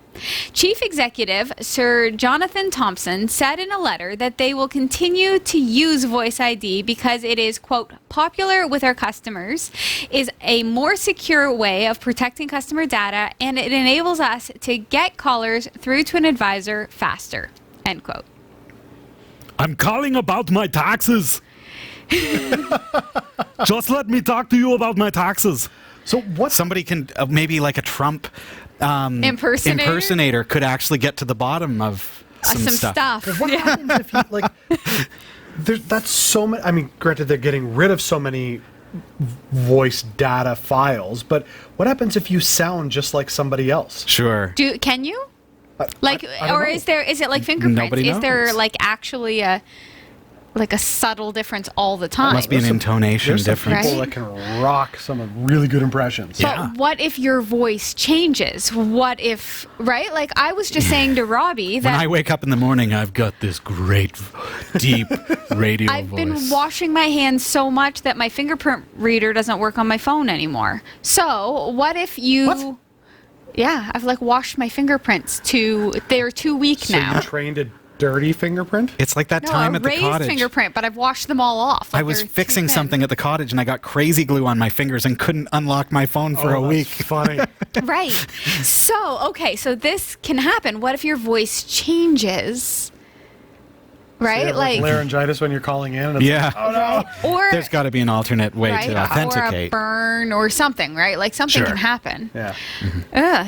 Chief Executive Sir Jonathan Thompson said in a letter that they will continue to use Voice ID because it is, quote, popular with our customers, is a more secure way of protecting customer data, and it enables us to get callers through to an advisor faster, end quote. I'm calling about my taxes. Just let me talk to you about my taxes. So what? Somebody can, maybe like a Trump Impersonator could actually get to the bottom of some stuff. What happens if you, like, that's so many, I mean, granted, they're getting rid of so many voice data files, but what happens if you sound just like somebody else? Sure. Can you? I Like, don't or know. is it like fingerprints? Nobody Is there knows. like actually a subtle difference all the time? Must be an intonation There's some difference. people Right? that can rock some really good impressions. But what if your voice changes? What if, right? Like I was just saying to Robbie When that I wake up in the morning, I've got this great, deep radio I've voice. been washing my hands so much that my fingerprint reader doesn't work on my phone anymore. So what if you... What? Yeah, I've like washed my fingerprints they're too weak So now. you trained a dirty fingerprint? It's like that No, time a at the raised cottage. fingerprint, but I've washed them all off. Like I was they're too fixing thin. something at the cottage and I got crazy glue on my fingers and couldn't unlock my phone for a that's week. funny. Right. So this can happen. What if your voice changes? Right? You have, like laryngitis when you're calling in. And it's Yeah. like, oh no. or There's got to be an alternate way right? to Or a authenticate. burn or something, right? Like something Sure. can happen. Yeah.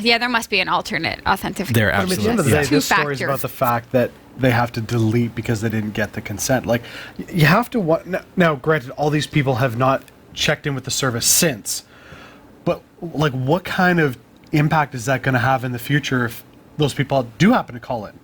Yeah, there must be an alternate authentication. There I mean, at the end of the absolutely day, is. this story is Two-factor. about the fact that they have to delete because they didn't get the consent. Like, you have to... Now, granted, all these people have not checked in with the service since, but, like, what kind of impact is that going to have in the future if those people do happen to call in?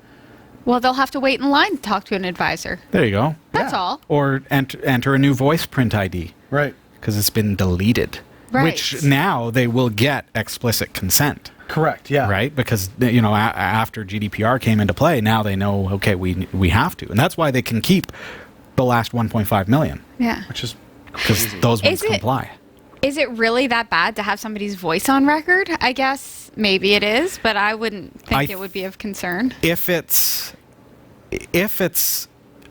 Well, they'll have to wait in line to talk to an advisor. There you go. That's Yeah. all. Or enter a new voice print ID Right. because it's been deleted. Right. Which now they will get explicit consent. Correct, yeah. Right? Because, after GDPR came into play, now they know, okay, we have to. And that's why they can keep the last 1.5 million. Yeah. Which is Because those ones Is it- comply. Is it really that bad to have somebody's voice on record? I guess maybe it is, but I wouldn't think it would be of concern. If it's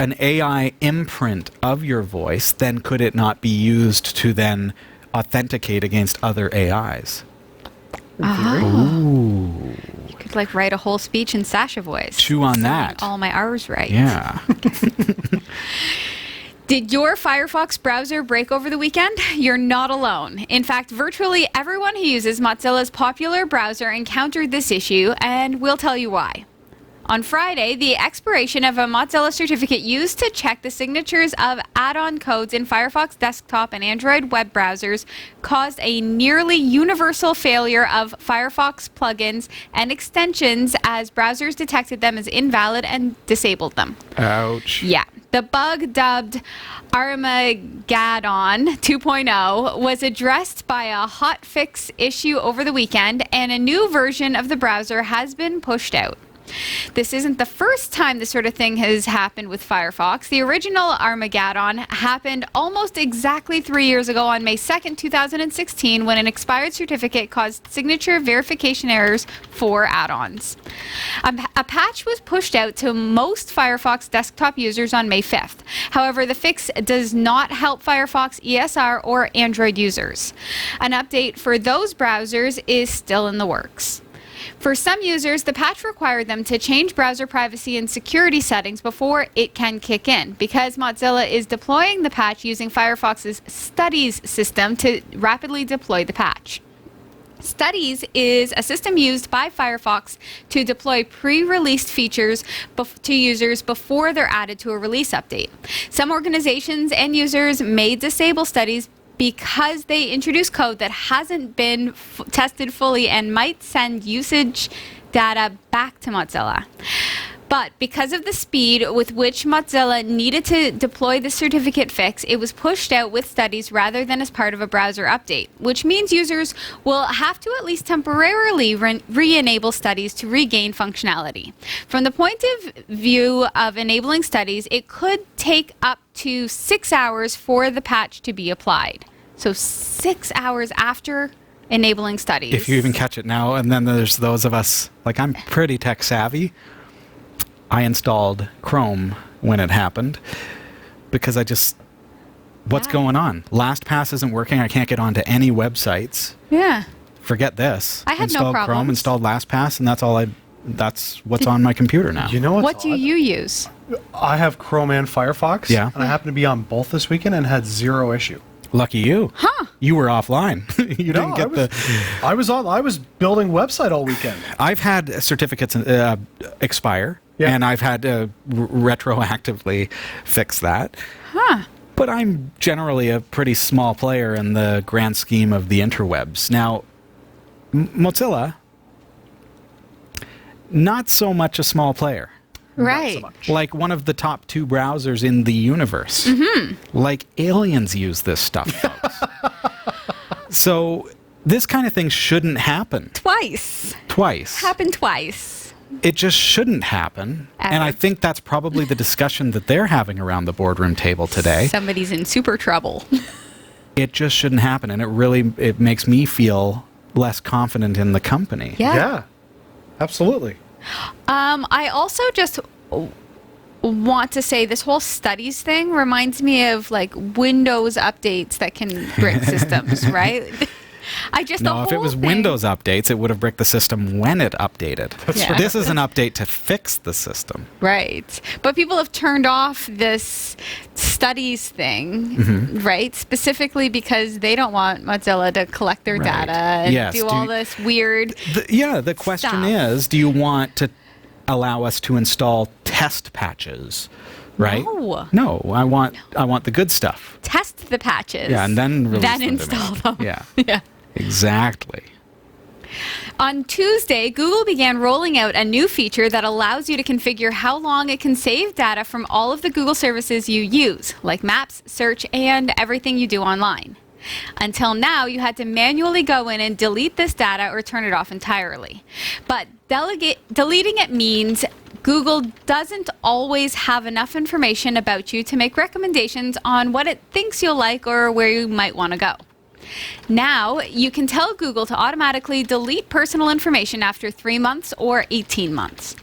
an AI imprint of your voice, then could it not be used to then authenticate against other AIs? You could like write a whole speech in Sasha voice. Chew on Saying that. All my R's right. Yeah. Did your Firefox browser break over the weekend? You're not alone. In fact, virtually everyone who uses Mozilla's popular browser encountered this issue, and we'll tell you why. On Friday, the expiration of a Mozilla certificate used to check the signatures of add-on codes in Firefox desktop and Android web browsers caused a nearly universal failure of Firefox plugins and extensions as browsers detected them as invalid and disabled them. Ouch. Yeah. The bug, dubbed Armageddon 2.0, was addressed by a hotfix issue over the weekend, and a new version of the browser has been pushed out. This isn't the first time this sort of thing has happened with Firefox. The original Armageddon happened almost exactly 3 years ago on May 2nd, 2016, when an expired certificate caused signature verification errors for add-ons. A patch was pushed out to most Firefox desktop users on May 5th. However, the fix does not help Firefox ESR or Android users. An update for those browsers is still in the works. For some users, the patch required them to change browser privacy and security settings before it can kick in, because Mozilla is deploying the patch using Firefox's Studies system to rapidly deploy the patch. Studies is a system used by Firefox to deploy pre-released features to users before they're added to a release update. Some organizations and users may disable Studies because they introduce code that hasn't been tested fully and might send usage data back to Mozilla. But because of the speed with which Mozilla needed to deploy the certificate fix, it was pushed out with Studies rather than as part of a browser update, which means users will have to at least temporarily re-enable Studies to regain functionality. From the point of view of enabling Studies, it could take up to 6 hours for the patch to be applied. So 6 hours after enabling Studies. If you even catch it now, and then there's those of us, like I'm pretty tech savvy. I installed Chrome when it happened because what's going on? LastPass isn't working. I can't get onto any websites. Yeah. Forget this. I had no Installed problems. Chrome, installed LastPass, and that's what's on my computer now. You know what's What do odd? you use? I have Chrome and Firefox. Yeah. And I happened to be on both this weekend and had zero issue. Lucky you. Huh. You were offline. You didn't get I was building website all weekend. I've had certificates expire, Yeah. and I've had to retroactively fix that. Huh. But I'm generally a pretty small player in the grand scheme of the interwebs. Now, Mozilla, not so much a small player. Right. Like one of the top 2 browsers in the universe. Mm-hmm. Like aliens use this stuff, folks. So this kind of thing shouldn't happen. Twice. Happened twice. It just shouldn't happen. Ever. And I think that's probably the discussion that they're having around the boardroom table today. Somebody's in super trouble. It just shouldn't happen. And it makes me feel less confident in the company. Yeah. Absolutely. I also just want to say this whole Studies thing reminds me of like Windows updates that can break systems, right? If it was Windows updates, it would have bricked the system when it updated. Yeah. This is an update to fix the system. Right. But people have turned off this Studies thing, right? Specifically because they don't want Mozilla to collect their Right. data and Yes. do all this weird The question stuff. is, do you want to allow us to install test patches? Right? No, I want the good stuff. test the patches. Yeah, and then release them to me. install them. Yeah. Yeah. Exactly. On Tuesday, Google began rolling out a new feature that allows you to configure how long it can save data from all of the Google services you use, like Maps, Search, and everything you do online. Until now, you had to manually go in and delete this data or turn it off entirely. But deleting it means Google doesn't always have enough information about you to make recommendations on what it thinks you'll like or where you might want to go. Now, you can tell Google to automatically delete personal information after 3 months or 18 months.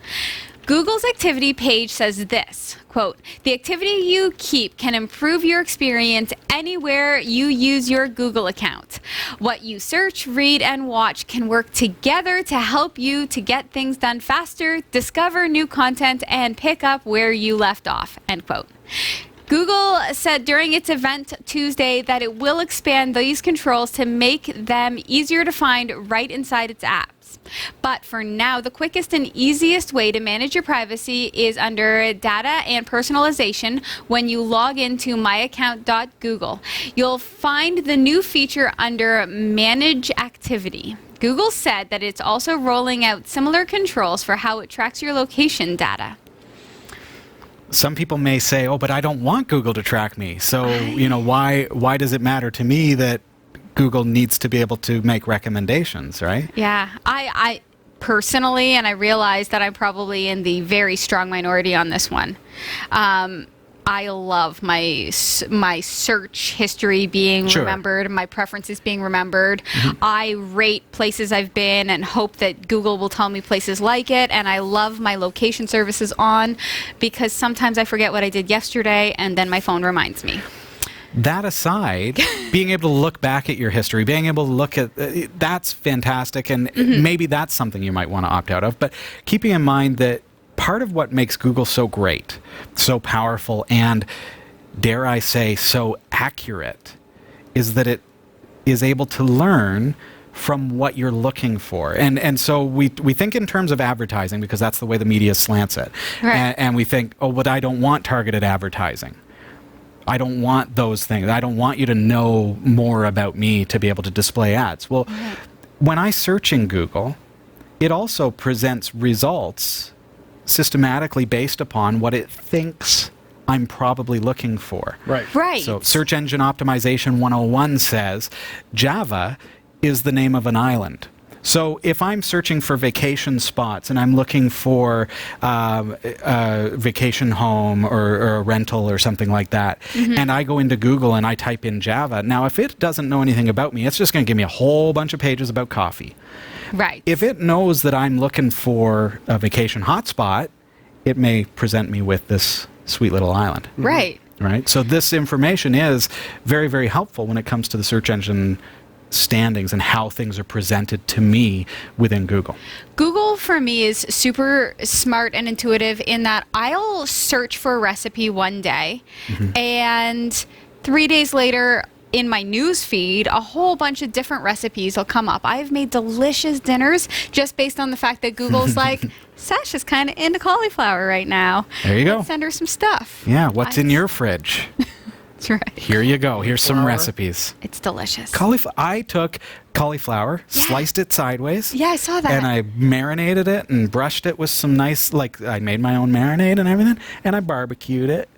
Google's activity page says this, quote, "The activity you keep can improve your experience anywhere you use your Google account. What you search, read, and watch can work together to help you to get things done faster, discover new content, and pick up where you left off," end quote. Google said during its event Tuesday that it will expand these controls to make them easier to find right inside its apps. But for now, the quickest and easiest way to manage your privacy is under Data and Personalization when you log into myaccount.google. You'll find the new feature under Manage Activity. Google said that it's also rolling out similar controls for how it tracks your location data. Some people may say, oh, but I don't want Google to track me. So, why does it matter to me that Google needs to be able to make recommendations, right? Yeah, I personally, and I realize that I'm probably in the very strong minority on this one. I love my search history being remembered, my preferences being remembered. I rate places I've been and hope that Google will tell me places like it. And I love my location services on because sometimes I forget what I did yesterday and then my phone reminds me. That aside, being able to look back at your history, being able to look at, that's fantastic. And maybe that's something you might want to opt out of. But keeping in mind that part of what makes Google so great, so powerful, and dare I say, so accurate, is that it is able to learn from what you're looking for. And so we think in terms of advertising because that's the way the media slants it. Right. And we think, oh, but I don't want targeted advertising. I don't want those things. I don't want you to know more about me to be able to display ads. Well, when I search in Google, it also presents results systematically based upon what it thinks I'm probably looking for. Right. So Search Engine Optimization 101 says Java is the name of an island. So if I'm searching for vacation spots and I'm looking for a vacation home or a rental or something like that, and I go into Google and I type in Java, now if it doesn't know anything about me, it's just going to give me a whole bunch of pages about coffee. Right. If it knows that I'm looking for a vacation hotspot, it may present me with this sweet little island. Right. Right? So this information is very, very helpful when it comes to the search engine standings and how things are presented to me within Google. Google for me is super smart and intuitive in that I'll search for a recipe one day and 3 days later in my news feed, a whole bunch of different recipes will come up. I've made delicious dinners just based on the fact that Google's like, Sasha's kind of into cauliflower right now. There you go. Send her some stuff. Yeah, what's in your fridge? That's right. Here you go. Here's some recipes. It's delicious. I took cauliflower, sliced it sideways. Yeah, I saw that. And I marinated it and brushed it with some nice, I made my own marinade and everything, and I barbecued it.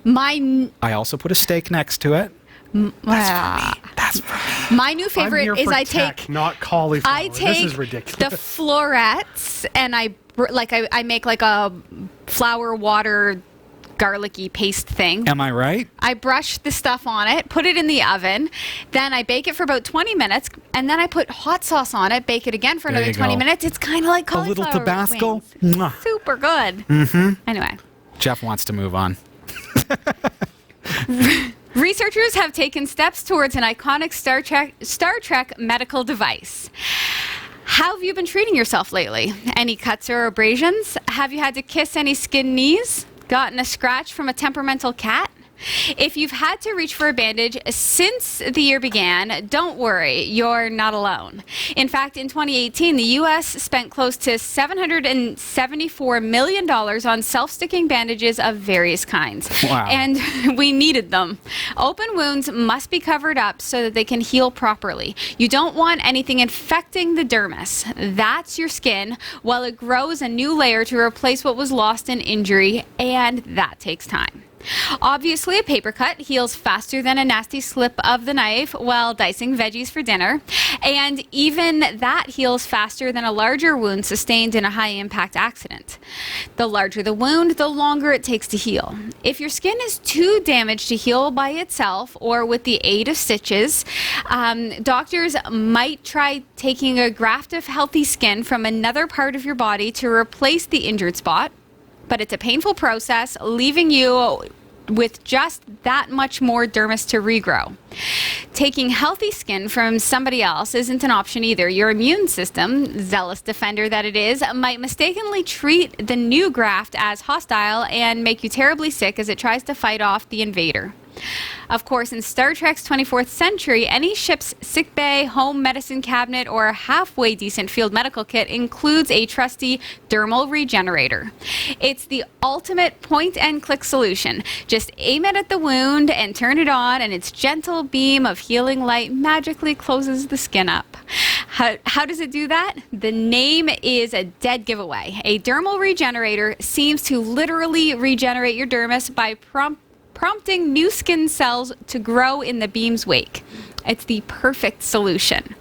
I also put a steak next to it. That's for me. My new favorite is I take not cauliflower. I take this is ridiculous. the florets and I make like a flour water garlicky paste thing. Am I right? I brush the stuff on it, put it in the oven, then I bake it for about 20 minutes, and then I put hot sauce on it, bake it again for another 20 minutes. It's kind of like cauliflower. A little Tabasco. Wings. Super good. Anyway. Jeff wants to move on. Researchers have taken steps towards an iconic Star Trek medical device. How have you been treating yourself lately? Any cuts or abrasions? Have you had to kiss any skinned knees? Gotten a scratch from a temperamental cat? If you've had to reach for a bandage since the year began, don't worry, you're not alone. In fact, in 2018, the U.S. spent close to $774 million on self-sticking bandages of various kinds. Wow. And we needed them. Open wounds must be covered up so that they can heal properly. You don't want anything infecting the dermis. That's your skin, while it grows a new layer to replace what was lost in injury, and that takes time. Obviously, a paper cut heals faster than a nasty slip of the knife while dicing veggies for dinner, and even that heals faster than a larger wound sustained in a high-impact accident. The larger the wound, the longer it takes to heal. If your skin is too damaged to heal by itself or with the aid of stitches, doctors might try taking a graft of healthy skin from another part of your body to replace the injured spot. But it's a painful process, leaving you with just that much more dermis to regrow. Taking healthy skin from somebody else isn't an option either. Your immune system, zealous defender that it is, might mistakenly treat the new graft as hostile and make you terribly sick as it tries to fight off the invader. Of course, in Star Trek's 24th century, any ship's sickbay, home medicine cabinet, or halfway decent field medical kit includes a trusty dermal regenerator. It's the ultimate point-and-click solution. Just aim it at the wound and turn it on, and its gentle beam of healing light magically closes the skin up. How does it do that? The name is a dead giveaway. A dermal regenerator seems to literally regenerate your dermis by prompting new skin cells to grow in the beam's wake. It's the perfect solution.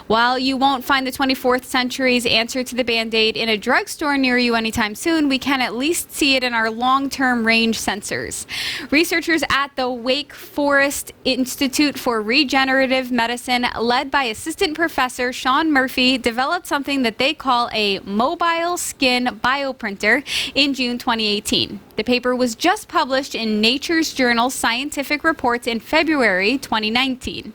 While you won't find the 24th century's answer to the Band-Aid in a drugstore near you anytime soon, we can at least see it in our long-term range sensors. Researchers at the Wake Forest Institute for Regenerative Medicine, led by Assistant Professor Sean Murphy, developed something that they call a mobile skin bioprinter in June 2018. The paper was just published in Nature's journal Scientific Reports in February 2019.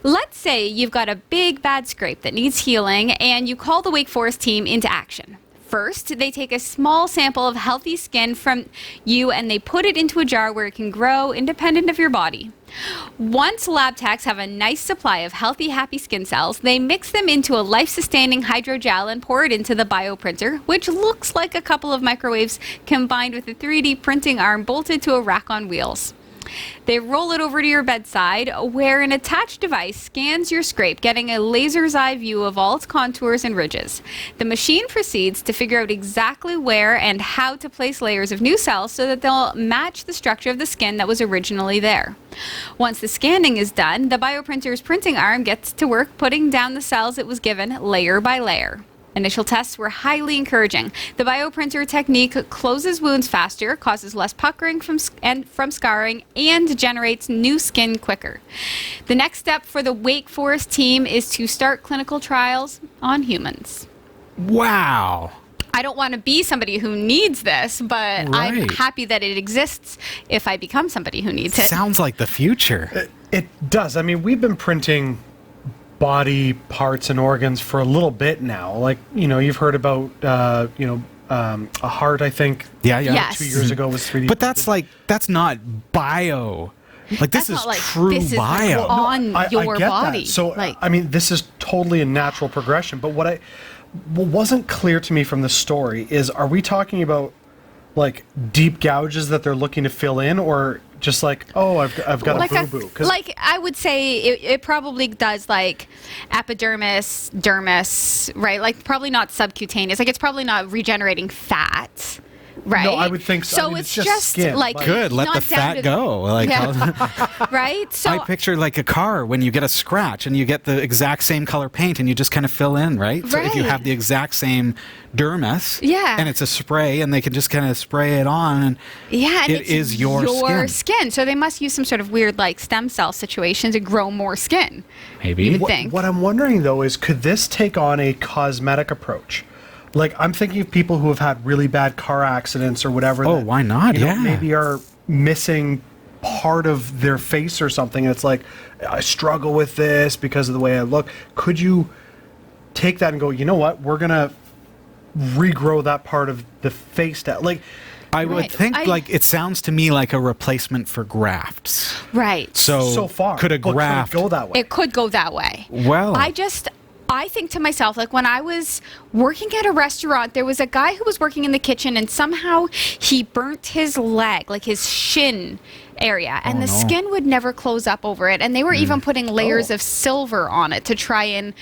Let's say you've got a big bad scrape that needs healing and you call the Wake Forest team into action. First, they take a small sample of healthy skin from you and they put it into a jar where it can grow independent of your body. Once lab techs have a nice supply of healthy, happy skin cells, they mix them into a life-sustaining hydrogel and pour it into the bioprinter, which looks like a couple of microwaves combined with a 3D printing arm bolted to a rack on wheels. They roll it over to your bedside, where an attached device scans your scrape, getting a laser's eye view of all its contours and ridges. The machine proceeds to figure out exactly where and how to place layers of new cells so that they'll match the structure of the skin that was originally there. Once the scanning is done, the bioprinter's printing arm gets to work putting down the cells it was given layer by layer. Initial tests were highly encouraging. The bioprinter technique closes wounds faster, causes less puckering from scarring, and generates new skin quicker. The next step for the Wake Forest team is to start clinical trials on humans. Wow. I don't want to be somebody who needs this, but I'm happy that it exists if I become somebody who needs it. Sounds like the future. It does. I mean, we've been printing body parts and organs for a little bit now. Like, you know, you've heard about, a heart, I think. Yeah. Yes. 2 years ago was 3D. But that's not bio. Like, this is true bio. On your I get body. That. So, I mean, this is totally a natural progression. But what wasn't clear to me from the story is, are we talking about like deep gouges that they're looking to fill in, or just like, oh, I've got like a boo-boo? Like, I would say it probably does like epidermis, dermis, right? Like, probably not subcutaneous. Like, it's probably not regenerating fat. Right. No, I would think so. So I mean, it's just skin, like good. Let the fat go. Like, right. So I picture like a car when you get a scratch and you get the exact same color paint and you just kind of fill in, right? So if you have the exact same dermis, and it's a spray, and they can just kind of spray it on, and and it is your skin. So they must use some sort of weird like stem cell situation to grow more skin. Maybe. You would think. What I'm wondering though is, could this take on a cosmetic approach? Like, I'm thinking of people who have had really bad car accidents or whatever. Oh, why not? Maybe are missing part of their face or something. And it's like, I struggle with this because of the way I look. Could you take that and go, you know what? We're going to regrow that part of the face. Like, I would think, like, it sounds to me like a replacement for grafts. Right. So far. Could a But graft could it go that way? It could go that way. Well, I think to myself, like, when I was working at a restaurant, there was a guy who was working in the kitchen, and somehow he burnt his leg, like his shin area, and the skin would never close up over it. And they were even putting layers of silver on it to try and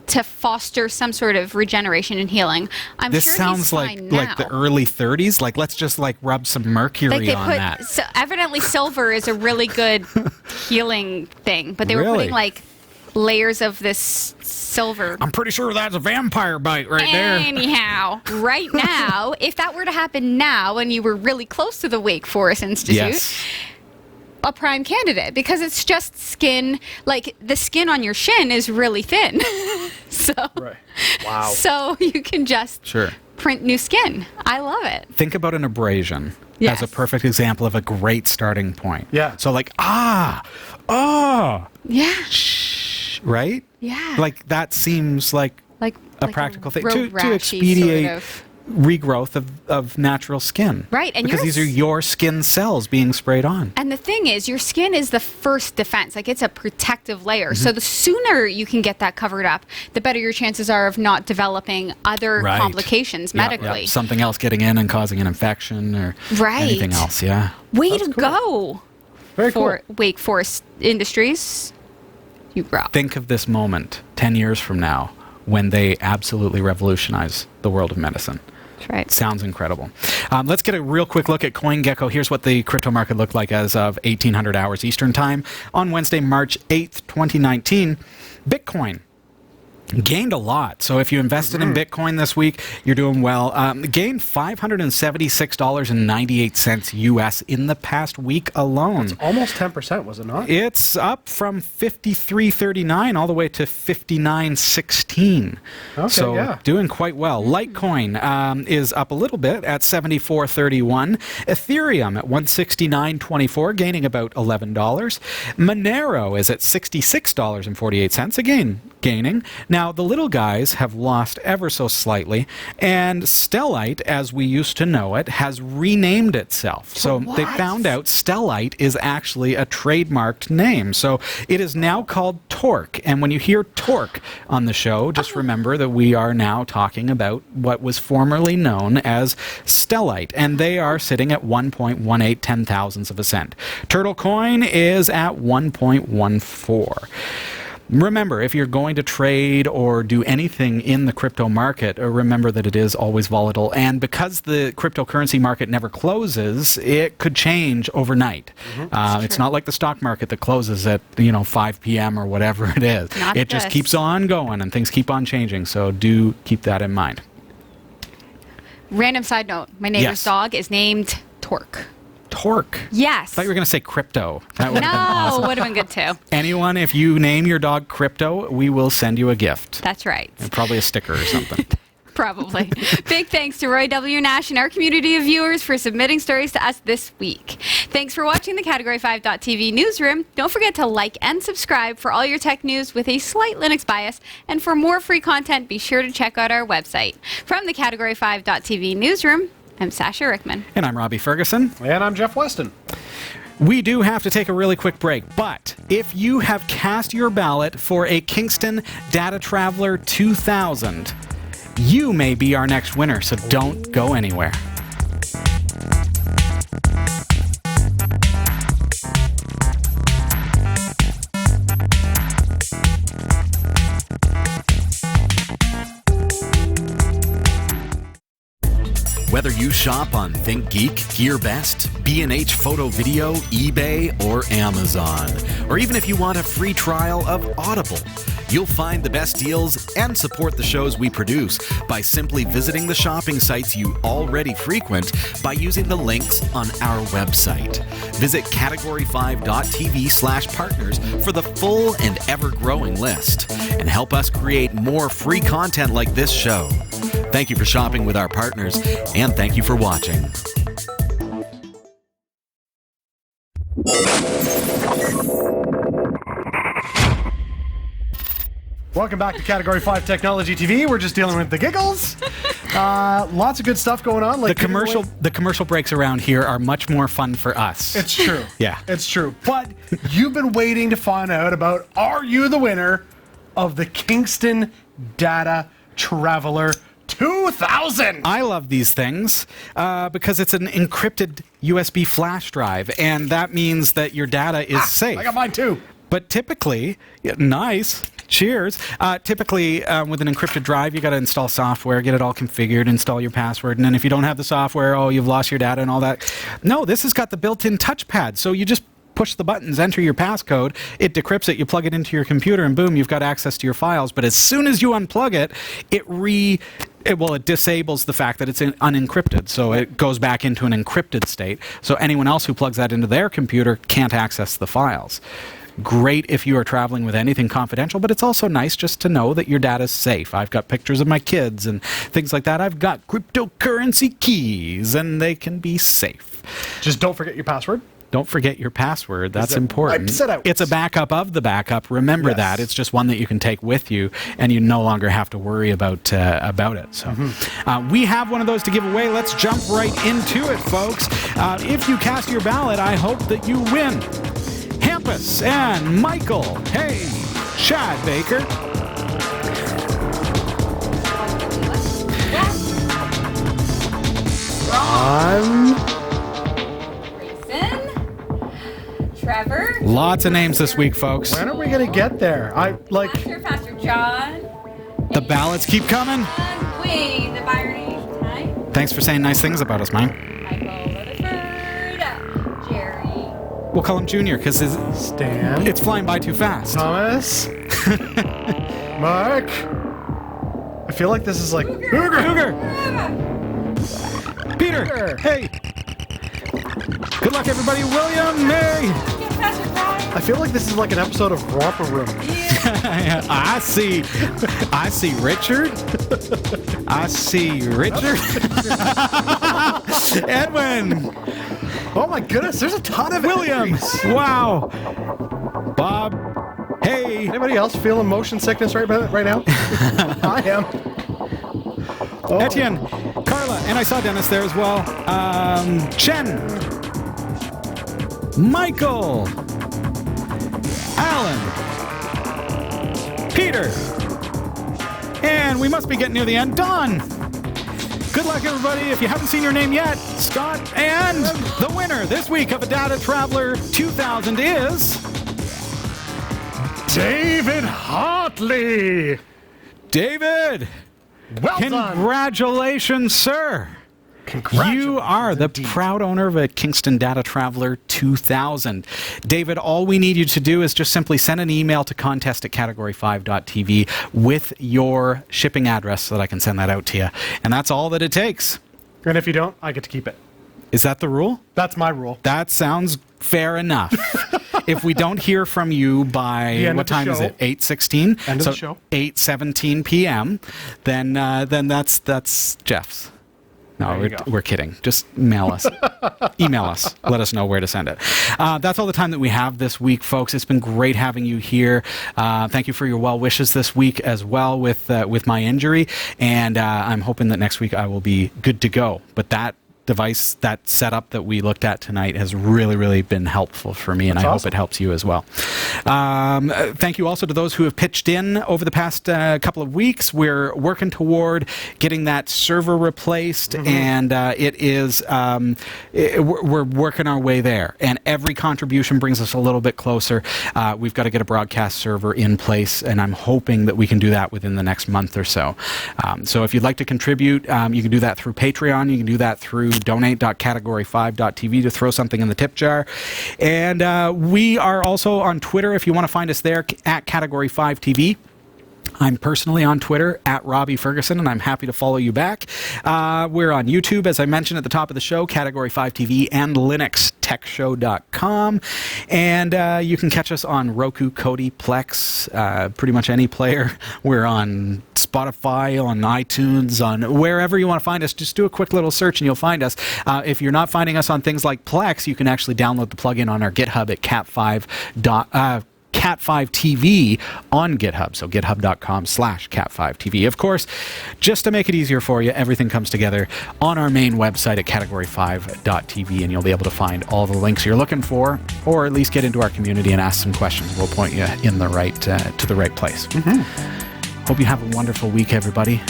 to foster some sort of regeneration and healing. This sure sounds he's fine now. like the early 30s. Like, let's just like rub some mercury on that. So evidently, silver is a really good healing thing, but they were putting like layers of this silver. I'm pretty sure that's a vampire bite right there. Anyhow, right now, if that were to happen now and you were really close to the Wake Forest Institute, a prime candidate, because it's just skin. Like, the skin on your shin is really thin. So, Wow. So you can just print new skin. I love it. Think about an abrasion Yes. as a perfect example of a great starting point. Yeah. So like, Yeah. right? Yeah. Like that seems like a like practical thing road to rashy expedite sort of. regrowth of natural skin. Right, and because yours- these are your skin cells being sprayed on. And the thing is, your skin is the first defense. Like, it's a protective layer. Mm-hmm. So the sooner you can get that covered up, the better your chances are of not developing other Right. complications Yeah, medically. yeah. Something else getting in and causing an infection or Right. anything else. Yeah. Way to go Very cool. for Wake Forest Industries. You rock. Think of this moment 10 years from now when they absolutely revolutionize the world of medicine. That's right. Sounds incredible. Let's get a real quick look at CoinGecko. Here's what the crypto market looked like as of 1800 hours Eastern Time on Wednesday, March 8th, 2019. Bitcoin gained a lot. So if you invested in Bitcoin this week, you're doing well. Gained $576.98 US in the past week alone. Almost 10%, was it not? It's up from 53.39 all the way to 59.16. Okay, so yeah. doing quite well. Litecoin is up a little bit at 74.31. Ethereum at 169.24, gaining about $11. Monero is at $66.48, again gaining. Now, the little guys have lost ever so slightly, and Stellite, as we used to know it, has renamed itself. So they found out Stellite is actually a trademarked name. So it is now called Torque. And when you hear Torque on the show, just remember that we are now talking about what was formerly known as Stellite. And they are sitting at 1.18 ten-thousandths of a cent. Turtle Coin is at 1.14. Remember, if you're going to trade or do anything in the crypto market, remember that it is always volatile. And because the cryptocurrency market never closes, it could change overnight. It's not like the stock market that closes at 5 p.m. or whatever it is. Not It just this. keeps on going and things keep on changing. So do keep that in mind. Random side note, my neighbor's Yes. dog is named Torque. Torque. Yes. I thought you were going to say crypto. That would have been No, awesome. would have been good too. Anyone, if you name your dog Crypto, we will send you a gift. That's right. And probably a sticker or something. Probably. Big thanks to Roy W. Nash and our community of viewers for submitting stories to us this week. Thanks for watching the Category5.tv newsroom. Don't forget to like and subscribe for all your tech news with a slight Linux bias. And for more free content, be sure to check out our website. From the Category5.tv newsroom, I'm Sasha Rickman. And I'm Robbie Ferguson. And I'm Jeff Weston. We do have to take a really quick break, but if you have cast your ballot for a Kingston Data Traveler 2000, you may be our next winner, so don't go anywhere. Whether you shop on ThinkGeek, GearBest, B&H Photo Video, eBay, or Amazon, or even if you want a free trial of Audible, you'll find the best deals and support the shows we produce by simply visiting the shopping sites you already frequent by using the links on our website. Visit category5.tv/partners for the full and ever-growing list and help us create more free content like this show. Thank you for shopping with our partners, and thank you for watching. Welcome back to Category 5 Technology TV. We're just dealing with the giggles. Lots of good stuff going on. Like The commercial breaks around here are much more fun for us. It's true. Yeah. It's true. But you've been waiting to find out about, are you the winner of the Kingston Data Traveler 2000? I love these things because it's an encrypted USB flash drive, and that means that your data is safe. I got mine too. But typically, nice, cheers. Typically, with an encrypted drive, you got to install software, get it all configured, install your password, and then if you don't have the software, you've lost your data and all that. No, this has got the built-in touchpad, so you just push the buttons, enter your passcode, it decrypts it, you plug it into your computer, and boom, you've got access to your files. But as soon as you unplug it, it disables the fact that it's unencrypted, so it goes back into an encrypted state. So anyone else who plugs that into their computer can't access the files. Great if you are traveling with anything confidential, but it's also nice just to know that your data is safe. I've got pictures of my kids and things like that. I've got cryptocurrency keys, and they can be safe. Just don't forget your password. Don't forget your password. That's important. I said I was. It's a backup of the backup. Remember that. It's just one that you can take with you, and you no longer have to worry about it. So we have one of those to give away. Let's jump right into it, folks. If you cast your ballot, I hope that you win. Hampus and Michael. Hey, Chad Baker. Trevor. Lots of names this week, folks. When are we going to get there? Faster, John. The ballots keep coming. Wayne, the Byron age tonight. Thanks for saying nice things about us, man. Michael Rutherford. Jerry. We'll call him Junior because Stan. it's flying by too fast. Thomas. Mark. I feel like this is like... Cougar. Peter. Hey. Good luck, everybody. William, Mary. I feel like this is like an episode of Romper Room. I see Richard. I see Richard. Edwin. Oh my goodness, there's a ton of William. entries. Wow. Bob. Hey. Anybody else feeling motion sickness right now? I am. Oh. Etienne. Carla. And I saw Dennis there as well. Chen. Michael. Alan. Peter. And we must be getting near the end. Don. Good luck, everybody. If you haven't seen your name yet, Scott. And the winner this week of a Data Traveler 2000 is... David Hartley. David. Well done. Congratulations, sir. You are the proud owner of a Kingston Data Traveler 2000. David, all we need you to do is just simply send an email to contest@category5.tv with your shipping address so that I can send that out to you. And that's all that it takes. And if you don't, I get to keep it. Is that the rule? That's my rule. That sounds fair enough. If we don't hear from you by, what time is it? 8:16? End of the show. 8:17 p.m., then that's Jeff's. No, we're kidding. Just mail us. Email us. Let us know where to send it. That's all the time that we have this week, folks. It's been great having you here. Thank you for your well wishes this week as well with my injury. And I'm hoping that next week I will be good to go. But that device, that setup that we looked at tonight has really, really been helpful for me, and I hope it helps you as well. Thank you also to those who have pitched in over the past couple of weeks. We're working toward getting that server replaced, and it is we're working our way there, and every contribution brings us a little bit closer. We've got to get a broadcast server in place, and I'm hoping that we can do that within the next month or so. So if you'd like to contribute, you can do that through Patreon. You can do that through donate.category5.tv to throw something in the tip jar. And we are also on Twitter if you want to find us there at Category5TV. I'm personally on Twitter at Robbie Ferguson, and I'm happy to follow you back. We're on YouTube, as I mentioned at the top of the show, Category 5 TV, and LinuxTechShow.com. And you can catch us on Roku, Kodi, Plex, pretty much any player. We're on Spotify, on iTunes, on wherever you want to find us. Just do a quick little search and you'll find us. If you're not finding us on things like Plex, you can actually download the plugin on our GitHub at Cat5TV on GitHub, so github.com/Cat5TV. Of course, just to make it easier for you, everything comes together on our main website at category5.tv, and you'll be able to find all the links you're looking for, or at least get into our community and ask some questions. We'll point you in the right to the right place. Hope you have a wonderful week, everybody.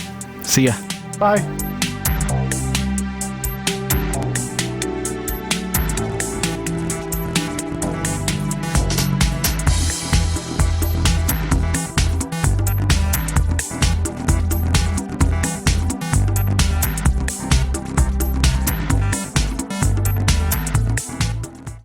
See ya. Bye.